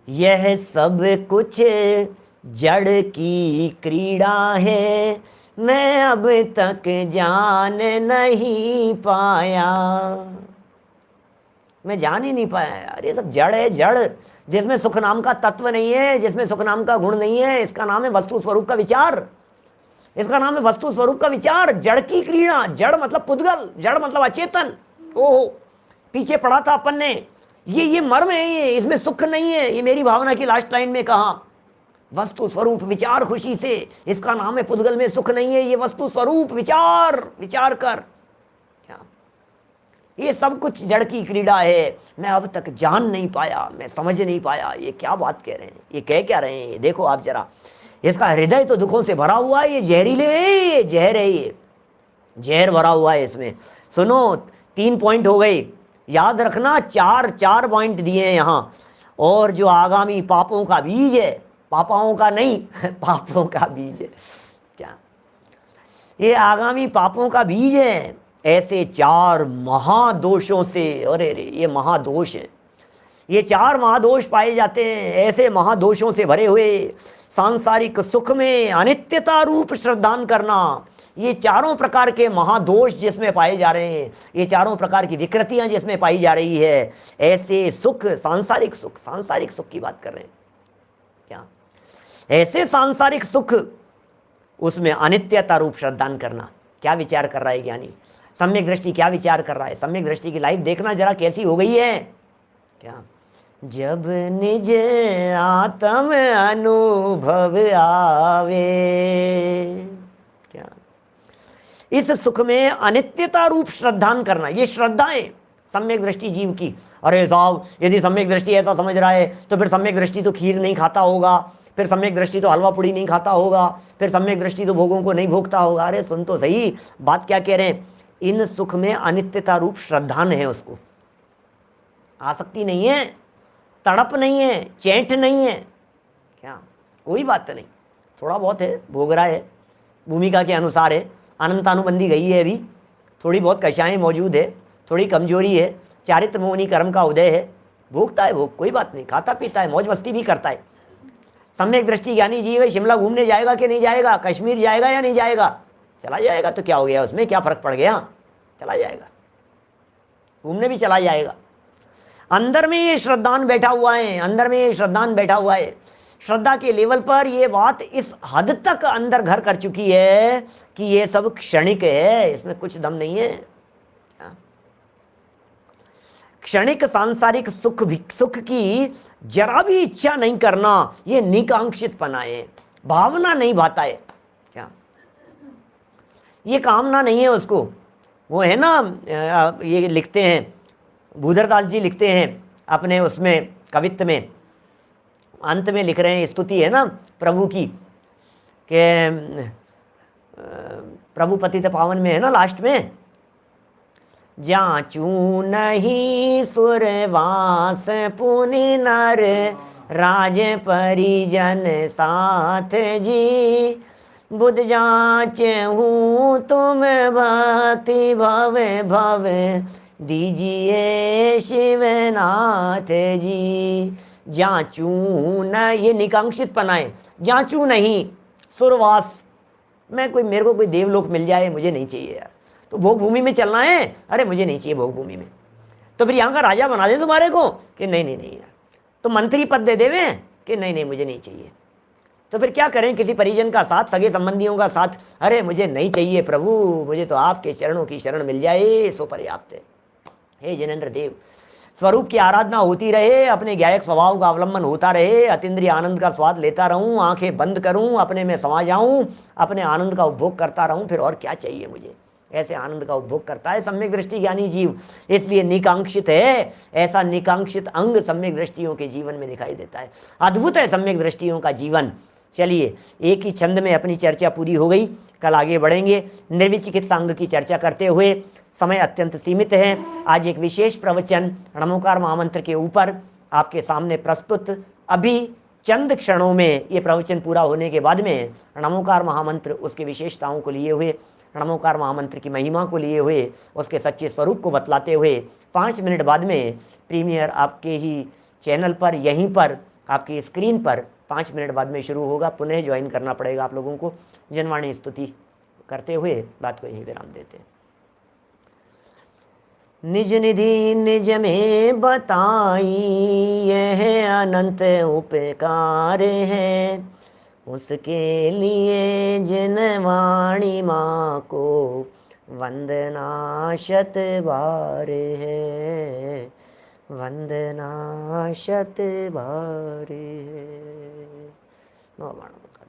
यह सब कुछ जड़ की क्रीड़ा है, मैं अब तक जान नहीं पाया। मैं जान ही नहीं पाया यार, ये सब जड़ है, जड़ जिसमें सुख नाम का तत्व नहीं है, जिसमें सुख नाम का गुण नहीं है। इसका नाम है वस्तु स्वरूप का विचार, इसका नाम है वस्तु स्वरूप का विचार। जड़ की क्रीड़ा, जड़ मतलब पुद्गल, जड़ मतलब अचेतन। ओहो, पीछे पढ़ा था अपन ने, ये मर्म है, ये इसमें सुख नहीं है। ये मेरी भावना की लास्ट लाइन में कहा, वस्तु स्वरूप विचार खुशी से, इसका नाम है पुद्गल में सुख नहीं है, ये वस्तु स्वरूप विचार, विचार कर। क्या ये सब कुछ जड़ की क्रीड़ा है, मैं अब तक जान नहीं पाया, मैं समझ नहीं पाया। ये क्या बात कह रहे हैं, ये कह क्या रहे हैं? देखो आप जरा, इसका हृदय तो दुखों से भरा हुआ है, ये जहरीले है, ये जहर है, ये जहर भरा हुआ है इसमें। सुनो, 3 पॉइंट हो गए, याद रखना। 4 पॉइंट दिए हैं यहाँ। और जो आगामी पापों का बीज है, पापाओं का नहीं पापों का बीज है, क्या ये आगामी पापों का बीज है। ऐसे 4 महादोषों से, अरे रे ये महादोष है, ये 4 महादोष पाए जाते हैं। ऐसे महादोषों से भरे हुए सांसारिक सुख में अनित्यता रूप श्रद्धान करना, ये चारों प्रकार के महादोष जिसमें पाए जा रहे हैं, ये चारों प्रकार की विकृतियां जिसमें पाई जा रही है, ऐसे सुख, सांसारिक सुख, सांसारिक सुख की बात कर रहे हैं। क्या ऐसे सांसारिक सुख, उसमें अनित्यता रूप श्रद्धान करना। क्या विचार कर रहा है ज्ञानी, सम्यक दृष्टि क्या विचार कर रहा है, सम्यक दृष्टि की लाइफ देखना जरा कैसी हो गई है क्या। जब निज आत्म अनुभव आवे, क्या इस सुख में अनित्यता रूप श्रद्धान करना, ये श्रद्धाएं सम्यक दृष्टि जीव की। अरे साहब यदि सम्यक दृष्टि ऐसा समझ रहा है तो फिर सम्यक दृष्टि तो खीर नहीं खाता होगा, फिर सम्यक दृष्टि तो हलवा पूड़ी नहीं खाता होगा, फिर सम्यक दृष्टि तो भोगों को नहीं भोगता होगा। अरे सुन तो सही बात क्या कह रहे हैं। इन सुख में अनित्यता रूप श्रद्धान है, उसको आसक्ति नहीं है, तड़प नहीं है, चैंट नहीं है, क्या कोई बात नहीं, थोड़ा बहुत है, भोग रहा है, भूमिका के अनुसार है, अनंतानुबंधी गई है, अभी थोड़ी बहुत कषाएं मौजूद है, थोड़ी कमजोरी है, चारित्र मोहनी कर्म का उदय है, भोगता है भोग, कोई बात नहीं, खाता पीता है, मौज मस्ती भी करता है। सम्यक दृष्टि ज्ञानी जीव है, शिमला घूमने जाएगा कि नहीं जाएगा, कश्मीर जाएगा या नहीं जाएगा, चला जाएगा, तो क्या हो गया उसमें, क्या फर्क पड़ गया, चला जाएगा, घूमने भी चला जाएगा। अंदर में ये श्रद्धान बैठा हुआ है, अंदर में ये श्रद्धान बैठा हुआ है। श्रद्धा के लेवल पर ये बात इस हद तक अंदर घर कर चुकी है कि ये सब क्षणिक है, इसमें कुछ दम नहीं है। क्षणिक सांसारिक सुख की जरा भी इच्छा नहीं करना, ये निकांक्षित पना है, भावना नहीं भाता है, क्या ये कामना नहीं है उसको। वो है ना, ये लिखते हैं भूधरदास जी, लिखते हैं अपने उसमें कवित्व में, अंत में लिख रहे हैं, स्तुति है ना प्रभु की, के प्रभु पतित पावन में है ना लास्ट में, जाचू नहीं सुरवास पुनि नर राज परिजन साथ जी, बुध जाच हूँ तुम भक्ति भव भव दीजिए शिवनाथ जी। जाचू न, ये निकांक्षित पनाए, जाचू नहीं सुरवास, मैं कोई, मेरे को कोई देवलोक मिल जाए मुझे नहीं चाहिए यार, तो भोग भूमि में चलना है, अरे मुझे नहीं चाहिए भोग भूमि में, तो फिर यहाँ का राजा बना दे तुम्हारे को कि नहीं नहीं नहीं यार, तो मंत्री पद दे देवे कि नहीं नहीं मुझे नहीं चाहिए, तो फिर क्या करें, किसी परिजन का साथ, सगे संबंधियों का साथ, अरे मुझे नहीं चाहिए प्रभु, मुझे तो आपके चरणों की शरण मिल जाए सो पर्याप्त है। हे जिनेंद्र देव, स्वरूप की आराधना होती रहे, अपने ज्ञायक स्वभाव का अवलंबन होता रहे, अतीन्द्रिय आनंद का स्वाद लेता रहूं, आंखें बंद करूं, अपने में समा जाऊं, अपने आनंद का उपभोग करता रहूं, फिर और क्या चाहिए मुझे। ऐसे आनंद का उपभोग करता है सम्यक दृष्टि ज्ञानी जीव, इसलिए निकांक्षित है। ऐसा निकांक्षित अंग सम्यक दृष्टियों के जीवन में दिखाई देता है। अद्भुत है सम्यक दृष्टियों का जीवन। चलिए, एक ही छंद में अपनी चर्चा पूरी हो गई, कल आगे बढ़ेंगे निर्विचिकित्सा अंग की चर्चा करते हुए। समय अत्यंत सीमित है, आज एक विशेष प्रवचन णमोकार महामंत्र के ऊपर आपके सामने प्रस्तुत। अभी चंद क्षणों में ये प्रवचन पूरा होने के बाद में णमोकार महामंत्र, उसके विशेषताओं को लिए हुए, णमोकार महामंत्र की महिमा को लिए हुए, उसके सच्चे स्वरूप को बतलाते हुए 5 मिनट बाद में प्रीमियर आपके ही चैनल पर, यहीं पर आपकी स्क्रीन पर 5 मिनट बाद में शुरू होगा। पुनः ज्वाइन करना पड़ेगा आप लोगों को। जनवाणी स्तुति करते हुए बात को यहीं विराम देते हैं। निज निधि निज में बताई, यह अनंत उपकार है, उसके लिए जनवाणी माँ को वंदना शत बार है, वंदना शत बार है। नौ बाणों का